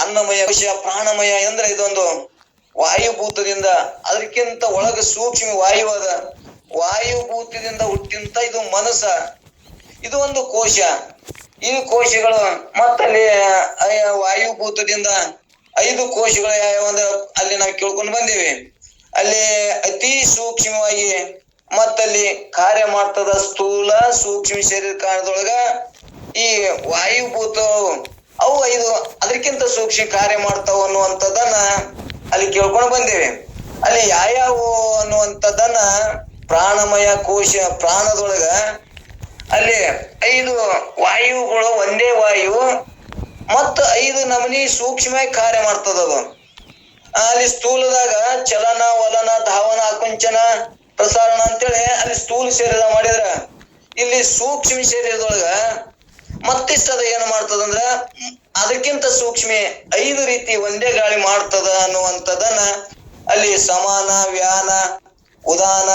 ಅನ್ನಮಯ ಕೋಶ, ಪ್ರಾಣಮಯ ಅಂದ್ರೆ ಇದೊಂದು ವಾಯುಭೂತದಿಂದ, ಅದಕ್ಕಿಂತ ಒಳಗ ಸೂಕ್ಷ್ಮ ವಾಯುವಾದ ವಾಯುಭೂತದಿಂದ ಹುಟ್ಟಿಂತ ಇದು ಮನಸ್ಸ, ಇದು ಒಂದು ಕೋಶ. ಈ ಕೋಶಗಳು ಮತ್ತಲ್ಲಿ ವಾಯುಭೂತದಿಂದ 5 ಕೋಶಗಳು ಯಾವಂದ್ರೆ ಅಲ್ಲಿ ನಾವು ಕೇಳ್ಕೊಂಡು ಬಂದೇವಿ. ಅಲ್ಲಿ ಅತಿ ಸೂಕ್ಷ್ಮವಾಗಿ ಮತ್ತಲ್ಲಿ ಕಾರ್ಯ ಮಾಡ್ತದ ಸ್ಥೂಲ ಸೂಕ್ಷ್ಮ ಶರೀರ ಕಾರಣದೊಳಗ ಈ ವಾಯುಭೂತ ಅವು 5 ಅದಕ್ಕಿಂತ ಸೂಕ್ಷ್ಮ ಕಾರ್ಯ ಮಾಡ್ತಾವ ಅನ್ನುವಂಥದ್ದನ್ನ ಅಲ್ಲಿ ಕೇಳ್ಕೊಂಡು ಬಂದೇವೆ. ಅಲ್ಲಿ ಯಾವ್ಯಾವು ಅನ್ನುವಂಥದ್ದನ್ನ ಪ್ರಾಣಮಯ ಕೋಶ ಪ್ರಾಣದೊಳಗ ಅಲ್ಲಿ 5 ವಾಯುಗಳು, ಒಂದೇ ವಾಯು ಮತ್ತು 5 ನಮೂನಿ ಸೂಕ್ಷ್ಮವಾಗಿ ಕಾರ್ಯ ಮಾಡ್ತದದು. ಅಲ್ಲಿ ಸ್ಥೂಲದಾಗ ಚಲನ, ವಲನ, ಧಾವನ, ಆಕುಂಚನ, ಪ್ರಸಾರಣ ಅಂತೇಳಿ ಅಲ್ಲಿ ಸ್ಥೂಲ ಶರೀರ ಮಾಡಿದ್ರ, ಇಲ್ಲಿ ಸೂಕ್ಷ್ಮ ಶರೀರದೊಳಗ ಮತ್ತಿಷ್ಟದ ಏನ್ ಮಾಡ್ತದಂದ್ರ ಅದಕ್ಕಿಂತ ಸೂಕ್ಷ್ಮ 5 ರೀತಿ ಒಂದೇ ಗಾಳಿ ಮಾಡ್ತದ ಅನ್ನುವಂಥದ್ದನ್ನ ಅಲ್ಲಿ ಸಮಾನ, ವ್ಯಾನ, ಉದಾನ,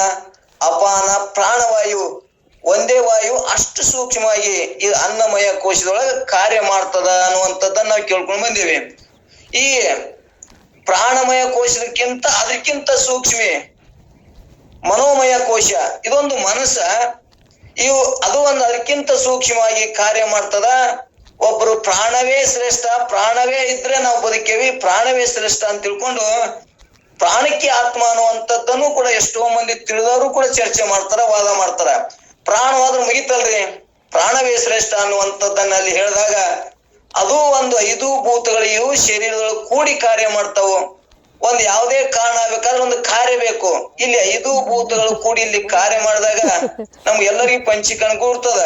ಅಪಾನ, ಪ್ರಾಣವಾಯು, ಒಂದೇ ವಾಯು ಅಷ್ಟು ಸೂಕ್ಷ್ಮವಾಗಿ ಈ ಅನ್ನಮಯ ಕೋಶದೊಳಗ ಕಾರ್ಯ ಮಾಡ್ತದ ಅನ್ನುವಂಥದ್ದನ್ನ ನಾವು ಕೇಳ್ಕೊಂಡು ಬಂದೇವೆ. ಈ ಪ್ರಾಣಮಯ ಕೋಶದಕ್ಕಿಂತ ಅದಕ್ಕಿಂತ ಸೂಕ್ಷ್ಮ ಮನೋಮಯ ಕೋಶ, ಇದೊಂದು ಮನಸ್ಸ, ಇವು ಅದು ಒಂದು ಅದಕ್ಕಿಂತ ಸೂಕ್ಷ್ಮವಾಗಿ ಕಾರ್ಯ ಮಾಡ್ತದ. ಒಬ್ರು ಪ್ರಾಣವೇ ಶ್ರೇಷ್ಠ, ಪ್ರಾಣವೇ ಇದ್ರೆ ನಾವು ಬದುಕೇವಿ, ಪ್ರಾಣವೇ ಶ್ರೇಷ್ಠ ಅಂತ ತಿಳ್ಕೊಂಡು ಪ್ರಾಣಕ್ಕೆ ಆತ್ಮ ಅನ್ನುವಂಥದ್ದನ್ನು ಕೂಡ ಎಷ್ಟೋ ಮಂದಿ ತಿಳಿದವರು ಕೂಡ ಚರ್ಚೆ ಮಾಡ್ತಾರ, ವಾದ ಮಾಡ್ತಾರ. ಪ್ರಾಣವಾದ್ರೆ ಮುಗಿತಲ್ರಿ, ಪ್ರಾಣವೇ ಶ್ರೇಷ್ಠ ಅನ್ನುವಂಥದ್ದನ್ನ ಅಲ್ಲಿ ಹೇಳಿದಾಗ ಅದು ಒಂದು 5 ಭೂತಗಳಿಗೂ ಶರೀರದೊಳಗೆ ಕೂಡಿ ಕಾರ್ಯ ಮಾಡ್ತಾವು. ಒಂದ್ ಯಾವುದೇ ಕಾರಣ ಬೇಕಾದ್ರೆ ಒಂದು ಕಾರ್ಯ ಬೇಕು. ಇಲ್ಲಿ 5 ಭೂತಗಳು ಕೂಡಿ ಇಲ್ಲಿ ಕಾರ್ಯ ಮಾಡಿದಾಗ ನಮ್ಗೆ ಎಲ್ಲರಿಗೂ ಪಂಚೀಕರಣ ಕೂಡ್ತದ.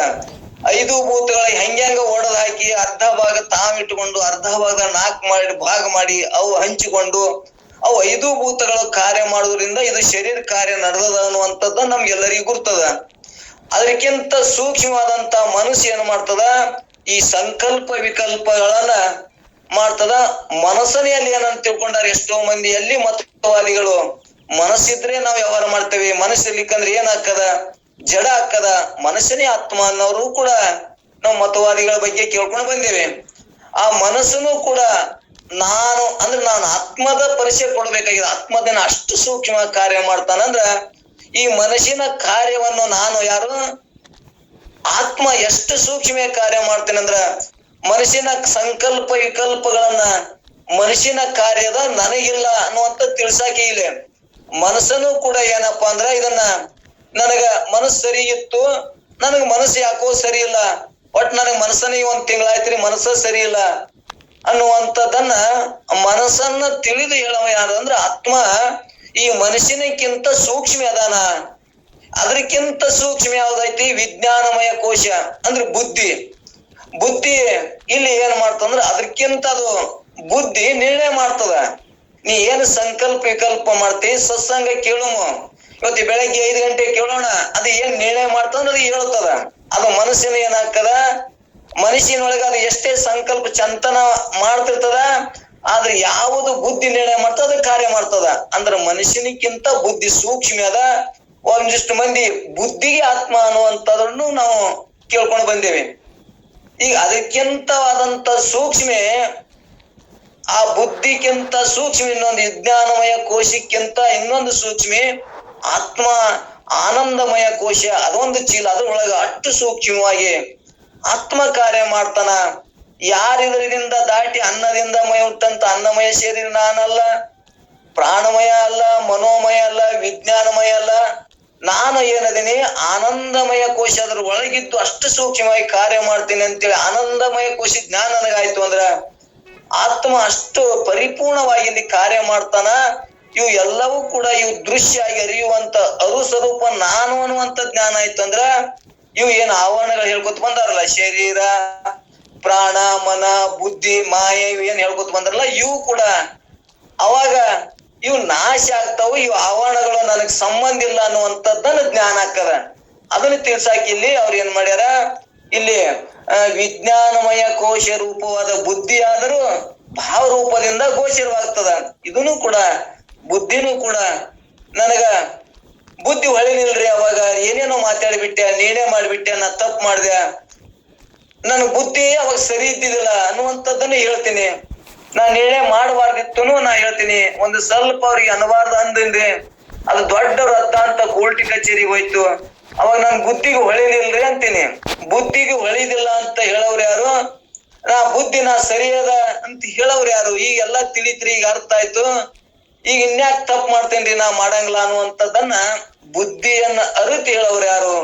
5 ಭೂತಗಳ ಹೆಂಗ ಒಡೆದ್ ಹಾಕಿ ಅರ್ಧ ಭಾಗ ತಾವಿಟ್ಟುಕೊಂಡು ಅರ್ಧ ಭಾಗ 4 ಭಾಗ ಮಾಡಿ ಅವು ಹಂಚಿಕೊಂಡು ಅವು 5 ಭೂತಗಳು ಕಾರ್ಯ ಮಾಡೋದ್ರಿಂದ ಇದು ಶರೀರ ಕಾರ್ಯ ನಡೆದದ ಅನ್ನುವಂಥದ್ದು ನಮ್ಗೆಲ್ಲರಿಗೂ ಗುರ್ತದ. ಅದಕ್ಕಿಂತ ಸೂಕ್ಷ್ಮವಾದಂತ ಮನಸ್ಸು ಏನ್ ಮಾಡ್ತದ, ಈ ಸಂಕಲ್ಪ ವಿಕಲ್ಪಗಳನ್ನ ಮಾಡ್ತದ. ಮನಸ್ಸನೇ ಅಲ್ಲಿ ಏನಂತ ತಿಳ್ಕೊಂಡಾರ ಎಷ್ಟೋ ಮಂದಿ, ಎಲ್ಲಿ ಮತವಾದಿಗಳು ಮನಸ್ಸಿದ್ರೆ ನಾವ್ ವ್ಯವಹಾರ ಮಾಡ್ತೇವೆ, ಮನಸ್ಸಿರ್ಲಿಕ್ಕಂದ್ರೆ ಏನ್ ಹಾಕದ, ಜಡ ಹಾಕದ, ಮನಸ್ಸನೇ ಆತ್ಮ ಅನ್ನೋರು ಕೂಡ ನಾವು ಮತವಾದಿಗಳ ಬಗ್ಗೆ ಕೇಳ್ಕೊಂಡು ಬಂದೇವೆ. ಆ ಮನಸ್ಸನ್ನು ಕೂಡ ನಾನು ಆತ್ಮದ ಪರಿಚಯ ಕೊಡ್ಬೇಕಾಗಿದೆ. ಆತ್ಮದನ್ನ ಅಷ್ಟು ಸೂಕ್ಷ್ಮ ಕಾರ್ಯ ಮಾಡ್ತಾನಂದ್ರ ಈ ಮನಸ್ಸಿನ ಕಾರ್ಯವನ್ನು ನಾನು ಯಾರು ಆತ್ಮ ಎಷ್ಟು ಸೂಕ್ಷ್ಮ ಕಾರ್ಯ ಮಾಡ್ತೇನಂದ್ರ ಮನಸ್ಸಿನ ಸಂಕಲ್ಪ ವಿಕಲ್ಪಗಳನ್ನ ಮನಸ್ಸಿನ ಕಾರ್ಯದ ನನಗಿಲ್ಲ ಅನ್ನುವಂತ ತಿಳ್ಸಾಕೆ ಇಲ್ಲ. ಮನಸ್ಸನ್ನು ಕೂಡ ಏನಪ್ಪಾ ಅಂದ್ರ ಇದನ್ನ ನನಗ ಮನಸ್ಸು ಸರಿ ಇತ್ತು, ನನಗ್ ಮನಸ್ಸು ಯಾಕೋ ಸರಿ ಇಲ್ಲ, ಒಟ್ ನನಗ್ ಮನಸ್ಸನ್ನ 1 ತಿಂಗಳಾಯ್ತ್ರಿ ಮನಸ್ಸ ಸರಿ ಇಲ್ಲ ಅನ್ನುವಂಥದ್ದನ್ನ ಮನಸ್ಸನ್ನ ತಿಳಿದು ಹೇಳವ ಯಾರು ಅಂದ್ರ ಆತ್ಮ. ಈ ಮನಸ್ಸಿನಕ್ಕಿಂತ ಸೂಕ್ಷ್ಮ ಅದಾನ. ಅದಕ್ಕಿಂತ ಸೂಕ್ಷ್ಮ ಯಾವ್ದೈತಿ, ವಿಜ್ಞಾನಮಯ ಕೋಶ ಅಂದ್ರೆ ಬುದ್ಧಿ. ಬುದ್ಧಿ ಇಲ್ಲಿ ಏನ್ ಮಾಡ್ತಂದ್ರ ಅದಕ್ಕಿಂತ ಅದು ಬುದ್ಧಿ ನಿರ್ಣಯ ಮಾಡ್ತದ. ನೀ ಏನು ಸಂಕಲ್ಪ ವಿಕಲ್ಪ ಮಾಡ್ತಿ, ಸತ್ಸಂಗ ಕೇಳುಮ, ಇವತ್ತು ಬೆಳಗ್ಗೆ 5 ಗಂಟೆ ಕೇಳೋಣ, ಅದು ಏನ್ ನಿರ್ಣಯ ಮಾಡ್ತಂದ್ರ ಅದು ಹೇಳ್ತದ. ಅದು ಮನಸ್ಸಿನ ಏನಾಗ್ತದ, ಮನಸ್ಸಿನೊಳಗ ಅದು ಎಷ್ಟೇ ಸಂಕಲ್ಪ ಚಂತನ ಮಾಡ್ತಿರ್ತದ, ಆದ್ರೆ ಯಾವುದು ಬುದ್ಧಿ ನಿರ್ಣಯ ಮಾಡ್ತದ ಅದು ಕಾರ್ಯ ಮಾಡ್ತದ. ಅಂದ್ರ ಮನುಷ್ಯನಿಕ್ಕಿಂತ ಬುದ್ಧಿ ಸೂಕ್ಷ್ಮ ಅದ. ಒಂದಿಷ್ಟು ಮಂದಿ ಬುದ್ಧಿಗೆ ಆತ್ಮ ಅನ್ನುವಂಥದ್ದನ್ನು ನಾವು ಕೇಳ್ಕೊಂಡು ಬಂದೇವೆ. ಈಗ ಅದಕ್ಕಿಂತವಾದಂತ ಸೂಕ್ಷ್ಮ, ಆ ಬುದ್ಧಿಕ್ಕಿಂತ ಸೂಕ್ಷ್ಮ ಇನ್ನೊಂದು ವಿಜ್ಞಾನಮಯ ಕೋಶಕ್ಕಿಂತ ಇನ್ನೊಂದು ಸೂಕ್ಷ್ಮ ಆತ್ಮ ಆನಂದಮಯ ಕೋಶ. ಅದೊಂದು ಚೀಲ, ಅದ್ರೊಳಗ ಅಷ್ಟು ಸೂಕ್ಷ್ಮವಾಗಿ ಆತ್ಮ ಕಾರ್ಯ ಮಾಡ್ತಾನ. ಯಾರಿದರಿಂದ ದಾಟಿ ಅನ್ನದಿಂದ ಮಯ ಹುಟ್ಟಂತ ಅನ್ನಮಯ ಶರೀರ ನಾನಲ್ಲ, ಪ್ರಾಣಮಯ ಅಲ್ಲ, ಮನೋಮಯ ಅಲ್ಲ, ವಿಜ್ಞಾನಮಯ ಅಲ್ಲ, ನಾನು ಏನದೀನಿ ಆನಂದಮಯ ಕೋಶ. ಅದ್ರ ಒಳಗಿದ್ದು ಅಷ್ಟು ಸೂಕ್ಷ್ಮವಾಗಿ ಕಾರ್ಯ ಮಾಡ್ತೀನಿ ಅಂತೇಳಿ ಆನಂದಮಯ ಕೋಶ ಜ್ಞಾನ ನನಗಾಯ್ತು ಅಂದ್ರ ಆತ್ಮ ಅಷ್ಟು ಪರಿಪೂರ್ಣವಾಗಿ ಇಲ್ಲಿ ಕಾರ್ಯ ಮಾಡ್ತಾನ. ಇವು ಎಲ್ಲವೂ ಕೂಡ ಇವು ದೃಶ್ಯ ಆಗಿ ಅರಿಯುವಂತ ಅರುಸ್ವರೂಪ ನಾನು ಅನ್ನುವಂತ ಜ್ಞಾನ ಆಯ್ತು ಅಂದ್ರ ಇವು ಏನ್ ಆವರಣಗಳು ಹೇಳ್ಕೊತ ಬಂದಾರಲ್ಲ, ಶರೀರ, ಪ್ರಾಣ, ಮನ, ಬುದ್ಧಿ, ಮಾಯೆ, ಇವು ಏನ್ ಹೇಳ್ಕೊತ ಬಂದಾರಲ್ಲ, ಇವು ಕೂಡ ಅವಾಗ ಇವು ನಾಶ ಆಗ್ತಾವು. ಇವು ಆವರಣಗಳು ನನಗ್ ಸಂಬಂಧ ಇಲ್ಲ ಅನ್ನುವಂಥದ್ದನ್ನ ಜ್ಞಾನ ಆಗ್ತದ. ಅದನ್ನ ತಿಳ್ಸಾಕ ಇಲ್ಲಿ ಅವ್ರು ಏನ್ ಮಾಡ್ಯಾರ, ಇಲ್ಲಿ ವಿಜ್ಞಾನಮಯ ಕೋಶ ರೂಪವಾದ ಬುದ್ಧಿ ಆದರೂ ಭಾವ ರೂಪದಿಂದ ಗೋಚರವಾಗ್ತದ. ಇದನ್ನು ಕೂಡ ಬುದ್ಧಿನೂ ಕೂಡ ನನಗ ಬುದ್ಧಿ ಹೊಳಿಲಿಲ್ರಿ, ಅವಾಗ ಏನೇನೋ ಮಾತಾಡ್ಬಿಟ್ಟೆ, ನೀನೇ ಮಾಡ್ಬಿಟ್ಟೆ, ನಾ ತಪ್ಪು ಮಾಡ್ದೆ, ನನ್ ಬುದ್ಧಿ ಅವಾಗ ಸರಿ ಇದ್ದಿದ್ದಿಲ್ಲ ಅನ್ನುವಂಥದ್ದನ್ನು ಹೇಳ್ತೀನಿ. ನಾ ನಿರ್ಣಯ ಮಾಡಬಾರ್ದಿತ್ತು ನಾ ಹೇಳ್ತೀನಿ. ಒಂದು ಸ್ವಲ್ಪ ಅವ್ರಿಗೆ ಅನ್ಬಾರ್ದು ಅಂದ್ರಿ ಅದು ದೊಡ್ಡ ರದ್ದ ಅಂತ ಕೋರ್ಟಿ ಕಚೇರಿಗೆ ಹೋಯ್ತು. ಅವಾಗ ನನ್ ಬುದ್ಧಿಗೆ ಹೊಳಿಲಿಲ್ರಿ ಅಂತೀನಿ. ಬುದ್ಧಿಗೆ ಹೊಳಿದಿಲ್ಲ ಅಂತ ಹೇಳವ್ರು ಯಾರು? ನಾ ಬುದ್ಧಿ ನಾ ಸರಿಯದ ಅಂತ ಹೇಳವ್ರು ಯಾರು? ಈಗೆಲ್ಲಾ ತಿಳಿತ್ರಿ, ಈಗ ಅರ್ಥ ಆಯ್ತು. ಈಗ ಇನ್ಯಾಕ್ ತಪ್ಪು ಮಾಡ್ತೇನ್ರಿ ನಾ ಮಾಡಂಗಿಲ್ಲ ಅನ್ನುವಂಥದ್ದನ್ನ ಬುದ್ಧಿಯನ್ನ ಅರಿತು ಹೇಳವ್ರು ಯಾರು?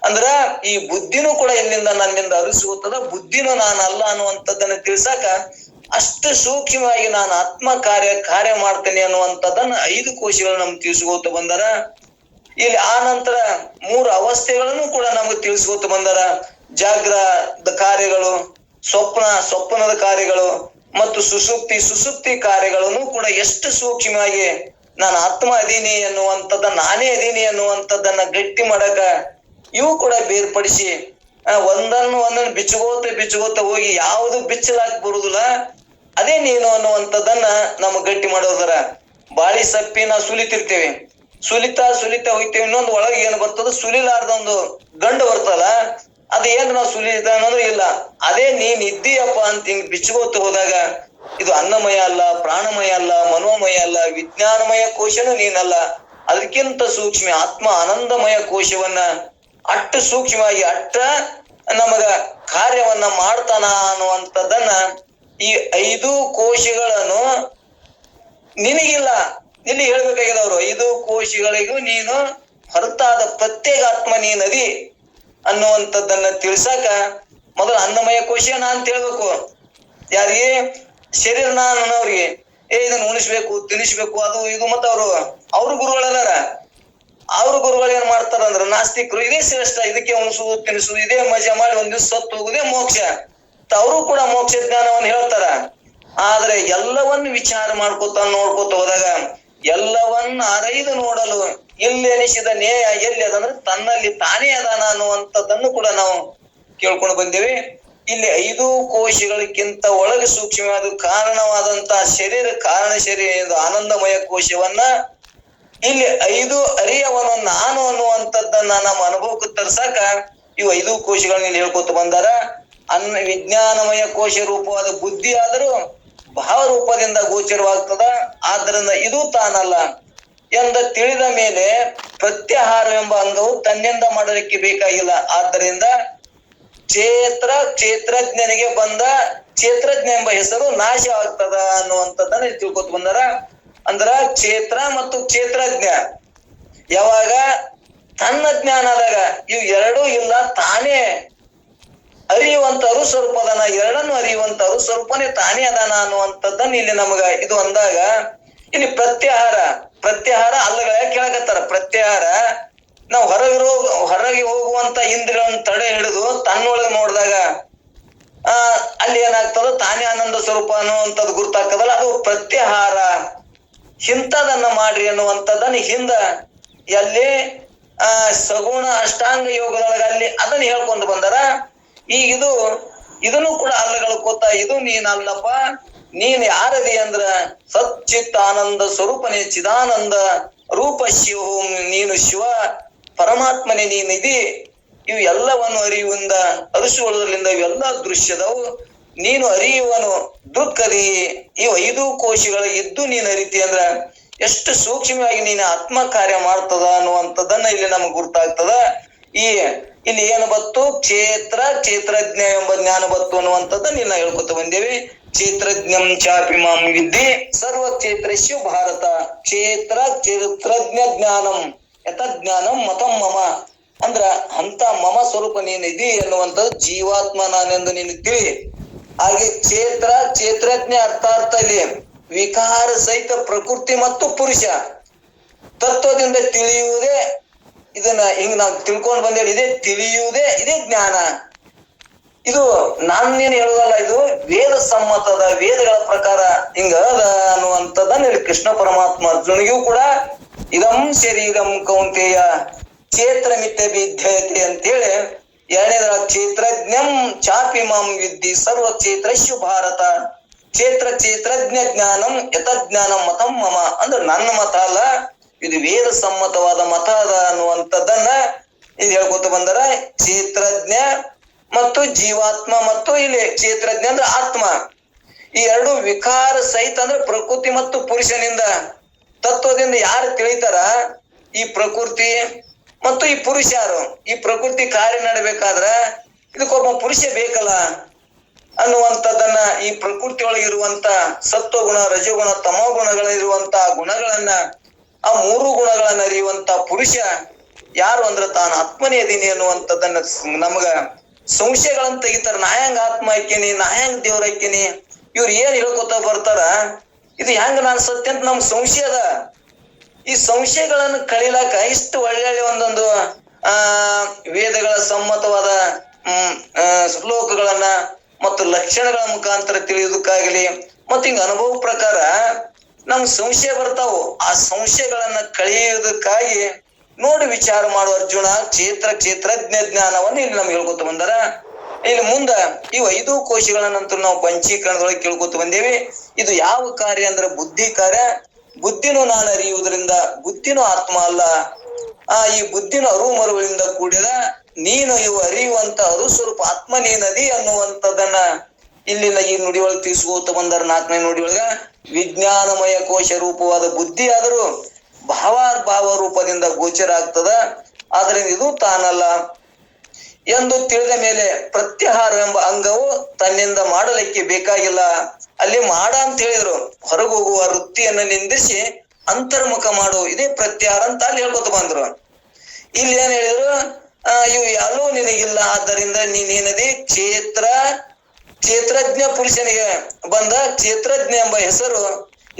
ಅಂದ್ರ ಈ ಬುದ್ಧಿನೂ ಕೂಡ ಎಲ್ಲಿಂದ ನನ್ನಿಂದ ಅರಿಸುತ್ತದೆ, ಬುದ್ಧಿನೂ ನಾನಲ್ಲ ಅನ್ನುವಂಥದ್ದನ್ನ ತಿಳ್ಸಾಕ ಅಷ್ಟು ಸೂಕ್ಷ್ಮವಾಗಿ ನಾನು ಆತ್ಮ ಕಾರ್ಯ ಮಾಡ್ತೇನೆ ಅನ್ನುವಂಥದ್ದನ್ನ 5 ಕೋಶಗಳು ನಮ್ಗೆ ತಿಳಿಸ್ಕೋತ ಬಂದಾರ. ಇಲ್ಲಿ ಆ ನಂತರ 3 ಅವಸ್ಥೆಗಳನ್ನು ಕೂಡ ನಮ್ಗೆ ತಿಳಿಸ್ಕೋತ ಬಂದಾರ. ಜಾಗ್ರದ ಕಾರ್ಯಗಳು, ಸ್ವಪ್ನದ ಕಾರ್ಯಗಳು ಮತ್ತು ಸುಸುಪ್ತಿ ಕಾರ್ಯಗಳನ್ನು ಕೂಡ ಎಷ್ಟು ಸೂಕ್ಷ್ಮವಾಗಿ ನಾನು ಆತ್ಮ ಅದೀನಿ ಎನ್ನುವಂಥದ್ದ, ನಾನೇ ಅದೀನಿ ಎನ್ನುವಂಥದ್ದನ್ನ ಗಟ್ಟಿ ಮಾಡಕ ಇವು ಕೂಡ ಬೇರ್ಪಡಿಸಿ ಒಂದನ್ನು ಬಿಚ್ಚಗೋತ ಹೋಗಿ ಯಾವುದು ಬಿಚ್ಚಲಾಕ್ ಬರುದಿಲ್ಲ, ಅದೇ ನೀನು ಅನ್ನುವಂಥದ್ದನ್ನ ನಮಗ್ ಗಟ್ಟಿ ಮಾಡೋದರ. ಬಾಳಿ ಸಪ್ಪಿ ನಾವು ಸುಲಿತಿರ್ತೇವೆ, ಸುಲಿತಾ ಹೋಗ್ತೇವೆ. ಇನ್ನೊಂದು ಒಳಗೆ ಏನ್ ಬರ್ತದ, ಸುಲಿಲಾರ್ದ ಒಂದು ಗಂಡು ಬರ್ತಲ್ಲ, ಅದ ಏನ್ ನಾವು ಸುಲಿತ ಅನ್ನೋದು ಇಲ್ಲ. ಅದೇ ನೀನ್ ಇದ್ದೀಯಪ್ಪ ಅಂತ ಹಿಂಗ್ ಬಿಚ್ಚಗೋತ ಹೋದಾಗ ಇದು ಅನ್ನಮಯ ಅಲ್ಲ, ಪ್ರಾಣಮಯ ಅಲ್ಲ, ಮನೋಮಯ ಅಲ್ಲ, ವಿಜ್ಞಾನಮಯ ಕೋಶನೂ ನೀನಲ್ಲ. ಅದಕ್ಕಿಂತ ಸೂಕ್ಷ್ಮ ಆತ್ಮ ಆನಂದಮಯ ಕೋಶವನ್ನ ಅಷ್ಟು ಸೂಕ್ಷ್ಮವಾಗಿ ನಮಗ ಕಾರ್ಯವನ್ನ ಮಾಡ್ತಾನ ಅನ್ನುವಂಥದ್ದನ್ನ ಈ 5 ಕೋಶಗಳನ್ನು ನಿನಗಿಲ್ಲ, ನಿನಗೆ ಹೇಳ್ಬೇಕಾಗಿದವ್ರು. 5 ಕೋಶಗಳಿಗೂ ನೀನು ಹೊರತಾದ ಪ್ರತ್ಯೇಕ ಆತ್ಮ ನೀನದಿ ಅನ್ನುವಂಥದ್ದನ್ನ ತಿಳ್ಸಾಕ ಮೊದಲು ಅನ್ನಮಯ ಕೋಶ ಅಂತ ಹೇಳ್ಬೇಕು. ಯಾರಿಗೆ? ಶರೀರ ಅನ್ನೋರಿಗೆ. ಇದನ್ನ ಉಣಿಸ್ಬೇಕು, ತಿನ್ನಿಸ್ಬೇಕು, ಅದು ಇದು. ಮತ್ತ ಅವ್ರ ಗುರುಗಳೆಲ್ಲಾರ, ಅವ್ರ ಗುರುಗಳು ಏನ್ ಮಾಡ್ತಾರ ಅಂದ್ರ ನಾಸ್ತಿಕರು, ಇದೇ ಶ್ರೇಷ್ಠ, ಇದಕ್ಕೆ ಉಣಿಸುದು ತಿನ್ನಿಸುದು, ಇದೇ ಮಜಾ ಮಾಡಿ ಒಂದ್ ದಿವ್ಸ ಸತ್ತು ಹೋಗುದೇ ಮೋಕ್ಷ. ಅವರು ಕೂಡ ಮೋಕ್ಷ ಜ್ಞಾನವನ್ನು ಹೇಳ್ತಾರ. ಆದ್ರೆ ಎಲ್ಲವನ್ನ ವಿಚಾರ ನೋಡ್ಕೋತ ಹೋದಾಗ ಎಲ್ಲವನ್ನ ಅರೈದು ನೋಡಲು ಇಲ್ಲಿ ಅನಿಸಿದ ನೇಯ ಎಲ್ಲಿ ಅದಂದ್ರೆ ತನ್ನಲ್ಲಿ ತಾನೇ ಅದಾನ ಅನ್ನುವಂಥದ್ದನ್ನು ಕೂಡ ನಾವು ಕೇಳ್ಕೊಂಡು ಬಂದೇವಿ. ಇಲ್ಲಿ 5 ಕೋಶಗಳಿಗಿಂತ ಒಳಗೆ ಸೂಕ್ಷ್ಮವಾದ ಕಾರಣವಾದಂತ ಕಾರಣ ಶರೀರ ಆನಂದಮಯ ಕೋಶವನ್ನ ಇಲ್ಲಿ 5 ಅರಿಯವನು ನಾನು ಅನ್ನುವಂಥದ್ದನ್ನ ನಮ್ಮ ಅನುಭವಕ್ಕೆ ತರ್ಸಾಕ ಇವು 5 ಕೋಶಗಳನ್ನ ಹೇಳ್ಕೊತ ಬಂದಾರ. ವಿಜ್ಞಾನಮಯ ಕೋಶ ರೂಪವಾದ ಬುದ್ಧಿ ಆದರೂ ಭಾವ ರೂಪದಿಂದ ಗೋಚರವಾಗ್ತದ. ಆದ್ದರಿಂದ ಇದು ತಾನಲ್ಲ ಎಂದ ತಿಳಿದ ಮೇಲೆ ಪ್ರತ್ಯಾಹಾರ ಎಂಬ ಅಂಗವು ತನ್ನಿಂದ ಮಾಡಲಿಕ್ಕೆ ಬೇಕಾಗಿಲ್ಲ. ಆದ್ದರಿಂದ ಕ್ಷೇತ್ರಜ್ಞನಿಗೆ ಬಂದ ಕ್ಷೇತ್ರಜ್ಞ ಎಂಬ ಹೆಸರು ನಾಶ ಆಗ್ತದ ಅನ್ನುವಂಥದ್ದನ್ನ ತಿಳ್ಕೊತ ಬಂದಾರ. ಅಂದ್ರ ಕ್ಷೇತ್ರ ಮತ್ತು ಕ್ಷೇತ್ರಜ್ಞ ಯಾವಾಗ ತನ್ನ ಜ್ಞಾನ ಆದಾಗ ಇವು ಎರಡೂ ಇಲ್ಲ, ತಾನೇ ಅರಿಯುವಂತ ಸ್ವರೂಪ ಅದಾನ, ಎರಡನ್ನು ಅರಿಯುವಂತ ಸ್ವರೂಪನೇ ತಾನೇ ಅದಾನ ಅನ್ನುವಂಥದ್ದನ್ನ ಇಲ್ಲಿ ನಮಗ ಇದು ಅಂದಾಗ ಇಲ್ಲಿ ಪ್ರತ್ಯಾಹಾರ ಅಲ್ಲಗಳ ಕೇಳಕತ್ತಾರ. ಪ್ರತ್ಯಾಹಾರ ನಾವು ಹೊರಗೆ ಹೋಗುವಂತ ಇಂದ್ರಿಯಗಳನ್ನು ತಡೆ ಹಿಡಿದು ತನ್ನೊಳಗೆ ನೋಡಿದಾಗ ಅಲ್ಲಿ ಏನಾಗ್ತದ, ತಾನೇ ಆನಂದ ಸ್ವರೂಪ ಅನ್ನುವಂಥದ್ದು ಗುರ್ತಾಗ್ತದಲ್ಲ, ಅದು ಪ್ರತ್ಯಾಹಾರ. ಇಂಥದನ್ನ ಮಾಡ್ರಿ ಅನ್ನುವಂಥದ್ದನ್ನ ಹಿಂದ ಎಲ್ಲಿ ಸಗುಣ ಅಷ್ಟಾಂಗ ಯೋಗದೊಳಗೆ ಅಲ್ಲಿ ಅದನ್ನ ಹೇಳ್ಕೊಂಡು ಬಂದಾರ. ಈಗ ಇದನ್ನು ಕೂಡ ಅಲ್ಲಗಳ್ಕೋತ ಇದು ನೀನಲ್ಲಪ್ಪ, ನೀನ್ ಯಾರದಿ ಅಂದ್ರ ಸಚ್ಚಿತ್ ಆನಂದ ಸ್ವರೂಪನೇ, ಚಿದಾನಂದ ರೂಪ ಶಿವ, ನೀನು ಶಿವ ಪರಮಾತ್ಮನೇ ನೀನಿದಿ. ಇವು ಎಲ್ಲವನ್ನು ಅರಿಯುವುದ ಅರಿಸುವುದರಿಂದ ಇವೆಲ್ಲ ದೃಶ್ಯದವು. ನೀನು ಅರಿಯುವನು ದುಃಖದಿ. ಇವು 5 ಕೋಶಗಳ ಇದ್ದು ನೀನು ಅರಿತಿ ಅಂದ್ರ ಎಷ್ಟು ಸೂಕ್ಷ್ಮವಾಗಿ ನೀನು ಆತ್ಮ ಕಾರ್ಯ ಮಾಡ್ತದ ಅನ್ನುವಂಥದ್ದನ್ನ ಇಲ್ಲಿ ನಮಗ್ ಗುರ್ತಾಗ್ತದ. ಇಲ್ಲಿ ಏನು ಬತ್ತು, ಕ್ಷೇತ್ರಜ್ಞ ಎಂಬ ಜ್ಞಾನ ಬತ್ತು ಅನ್ನುವಂಥದ್ದನ್ನ ಇಲ್ಲಿ ನಾವು ಹೇಳ್ಕೊತ ಬಂದೇವಿ. ಕ್ಷೇತ್ರಜ್ಞಂ ಚಾಪಿ ಮಾಂ ವಿದ್ಯೆ ಸರ್ವ ಕ್ಷೇತ್ರಸ್ಯ ಭಾರತ. ಕ್ಷೇತ್ರಜ್ಞ ಜ್ಞಾನಂ ಯತಜ್ಞಾನಂ ಮತಂ ಮಮ ಅಂದ್ರ ಅಂತ ಮಮ ಸ್ವರೂಪ ನೀನು ಇದಿ ಎನ್ನುವಂಥದ್ದು ಜೀವಾತ್ಮ ನಾನೆಂದು ನೀನು ತಿಳಿ. ಹಾಗೆ ಕ್ಷೇತ್ರಜ್ಞ ಅರ್ಥಾರ್ಥ ಇಲ್ಲಿ ವಿಕಾರ ಸಹಿತ ಪ್ರಕೃತಿ ಮತ್ತು ಪುರುಷ ತತ್ವದಿಂದ ತಿಳಿಯುವುದೇ. ಇದನ್ನ ಹಿಂಗ್ ನಾವು ತಿಳ್ಕೊಂಡ್ ಬಂದೇಳಿ, ಇದೇ ತಿಳಿಯುವುದೇ, ಇದೇ ಜ್ಞಾನ. ಇದು ನಾನೇನು ಹೇಳುದಲ್ಲ, ಇದು ವೇದ ಸಮ್ಮತದ, ವೇದಗಳ ಪ್ರಕಾರ ಹಿಂಗ ಅದ ಅನ್ನುವಂಥದ್ದನ್ನ ಇಲ್ಲಿ ಕೃಷ್ಣ ಪರಮಾತ್ಮ ಅರ್ಜುನಿಗೂ ಕೂಡ ಇದಂ ಶರೀರಂ ಕೌಂತೆಯ ಕ್ಷೇತ್ರ ಮಿಥ್ಯ ವಿದ್ಯತೆ ಅಂತೇಳಿ ಎರಡನೇದ್ರ ಕ್ಷೇತ್ರಜ್ಞಂ ಚಾಪಿ ಮಾಂ ವಿದ್ಧಿ ಸರ್ವ ಕ್ಷೇತ್ರಸ್ಯ ಭಾರತ. ಕ್ಷೇತ್ರಜ್ಞ ಜ್ಞಾನಂ ಯತಜ್ಞಾನಂ ಮತಂ ಮಮ ಅಂದ್ರೆ ನನ್ನ ಮತ ಅಲ್ಲ, ಇದು ವೇದ ಸಮ್ಮತವಾದ ಮತ ಅದ ಅನ್ನುವಂಥದ್ದನ್ನ ಇದು ಹೇಳ್ಕೊತ ಬಂದಾರ. ಕ್ಷೇತ್ರಜ್ಞ ಮತ್ತು ಜೀವಾತ್ಮ ಮತ್ತು ಇಲ್ಲಿ ಕ್ಷೇತ್ರಜ್ಞ ಅಂದ್ರೆ ಆತ್ಮ, ಈ ಎರಡು ವಿಕಾರ ಸಹಿತ ಅಂದ್ರೆ ಪ್ರಕೃತಿ ಮತ್ತು ಪುರುಷನಿಂದ ತತ್ವದಿಂದ ಯಾರು ತಿಳಿತಾರ, ಈ ಪ್ರಕೃತಿ ಮತ್ತು ಈ ಪುರುಷ ಯಾರು, ಈ ಪ್ರಕೃತಿ ಕಾರ್ಯ ನಡಬೇಕಾದ್ರ ಇದಕ್ಕೊಬ್ಬ ಪುರುಷ ಬೇಕಲ್ಲ ಅನ್ನುವಂಥದ್ದನ್ನ, ಈ ಪ್ರಕೃತಿ ಒಳಗಿರುವಂತ ಸತ್ವಗುಣ, ರಜಗುಣ, ತಮೋ ಗುಣಗಳಿರುವಂತ ಗುಣಗಳನ್ನ, ಆ ಮೂರು ಗುಣಗಳನ್ನ ಅರಿಯುವಂತ ಪುರುಷ ಯಾರು ಅಂದ್ರ ತಾನು ಆತ್ಮನೇ ಅದೀನಿ ಅನ್ನುವಂಥದ್ದನ್ನ ನಮಗ ಸಂಶಯಗಳನ್ನ ತೆಗಿತಾರ. ನಾ ಹೆಂಗ ಆತ್ಮ ಹಾಕೇನಿ, ನಾ ಹೆಂಗ್ ದೇವ್ರ ಹಾಕೇನಿ, ಇವ್ರು ಏನ್ ಹೇಳ್ಕೊತ ಬರ್ತಾರ, ಇದು ಹೆಂಗ ನಾನ್ ಸತ್ಯ ಅಂತ ನಮ್ಗೆ ಸಂಶಯ ಅದ. ಈ ಸಂಶಯಗಳನ್ನು ಕಳಿಲಾಕ ಇಷ್ಟು ಒಳ್ಳೆ ಒಂದೊಂದು ವೇದಗಳ ಸಮ್ಮತವಾದ ಶ್ಲೋಕಗಳನ್ನ ಮತ್ತು ಲಕ್ಷಣಗಳ ಮುಖಾಂತರ ತಿಳಿಯೋದಕ್ಕಾಗಲಿ ಮತ್ತು ಹಿಂಗ ಅನುಭವ ಪ್ರಕಾರ ನಮ್ಗೆ ಸಂಶಯ ಬರ್ತಾವು. ಆ ಸಂಶಯಗಳನ್ನ ಕಳೆಯುವುದಕ್ಕಾಗಿ ನೋಡಿ ವಿಚಾರ ಮಾಡುವ ಅರ್ಜುನ ಕ್ಷೇತ್ರಜ್ಞ ಜ್ಞಾನವನ್ನು ಇಲ್ಲಿ ನಮ್ಗೆ ಹೇಳ್ಕೊತ ಬಂದಾರ. ಇಲ್ಲಿ ಮುಂದ ಇವು 5 ಕೋಶಗಳ ನಂತರ ನಾವು ಪಂಚೀಕರಣದೊಳಗೆ ಕೇಳ್ಕೊತ ಬಂದೇವಿ. ಇದು ಯಾವ ಕಾರ್ಯ ಅಂದ್ರೆ ಬುದ್ಧಿ ಕಾರ್ಯ. ಬುದ್ಧಿನೂ ನಾನು ಅರಿಯುವುದರಿಂದ ಬುದ್ಧಿನೂ ಆತ್ಮ ಅಲ್ಲ, ಈ ಬುದ್ಧಿನ ಅರುಮರುಗಳಿಂದ ಕೂಡಿದ ನೀನು ಇವು ಅರಿಯುವಂತ ಅರುಸ್ವರೂಪ ಆತ್ಮ ನೀನದಿ ಅನ್ನುವಂಥದ್ದನ್ನ ಇಲ್ಲಿನ ಈ ನುಡಿಯೊಳಗೆ ತಿಳಿಸ್ಕೋತ ಬಂದಾರ. 4ನೇ ನುಡಿಯೊಳಗ ವಿಜ್ಞಾನಮಯ ಕೋಶ ರೂಪವಾದ ಬುದ್ಧಿ ಆದರೂ ಭಾವ ರೂಪದಿಂದ ಗೋಚರ ಆಗ್ತದ, ಆದ್ರಿಂದ ಇದು ತಾನಲ್ಲ ಎಂದು ತಿಳಿದ ಮೇಲೆ ಪ್ರತ್ಯಾಹಾರ ಎಂಬ ಅಂಗವು ತನ್ನಿಂದ ಮಾಡಲಿಕ್ಕೆ ಬೇಕಾಗಿಲ್ಲ. ಅಲ್ಲಿ ಮಾಡ ಅಂತ ಹೇಳಿದ್ರು, ಹೊರಗೋಗುವ ವೃತ್ತಿಯನ್ನ ನಿಂದಿಸಿ ಅಂತರ್ಮುಖ ಮಾಡು, ಇದೇ ಪ್ರತ್ಯಾಹಾರ ಅಂತ ಅಲ್ಲಿ ಹೇಳ್ಕೊತ ಬಂದ್ರು. ಇಲ್ಲಿ ಏನ್ ಹೇಳಿದ್ರು, ಇವು ಎಲ್ಲವೂ ನಿನಗಿಲ್ಲ, ಆದ್ದರಿಂದ ನೀನೇನದಿ ಕ್ಷೇತ್ರಜ್ಞ ಪುರುಷನಿಗೆ ಬಂದ ಕ್ಷೇತ್ರಜ್ಞ ಎಂಬ ಹೆಸರು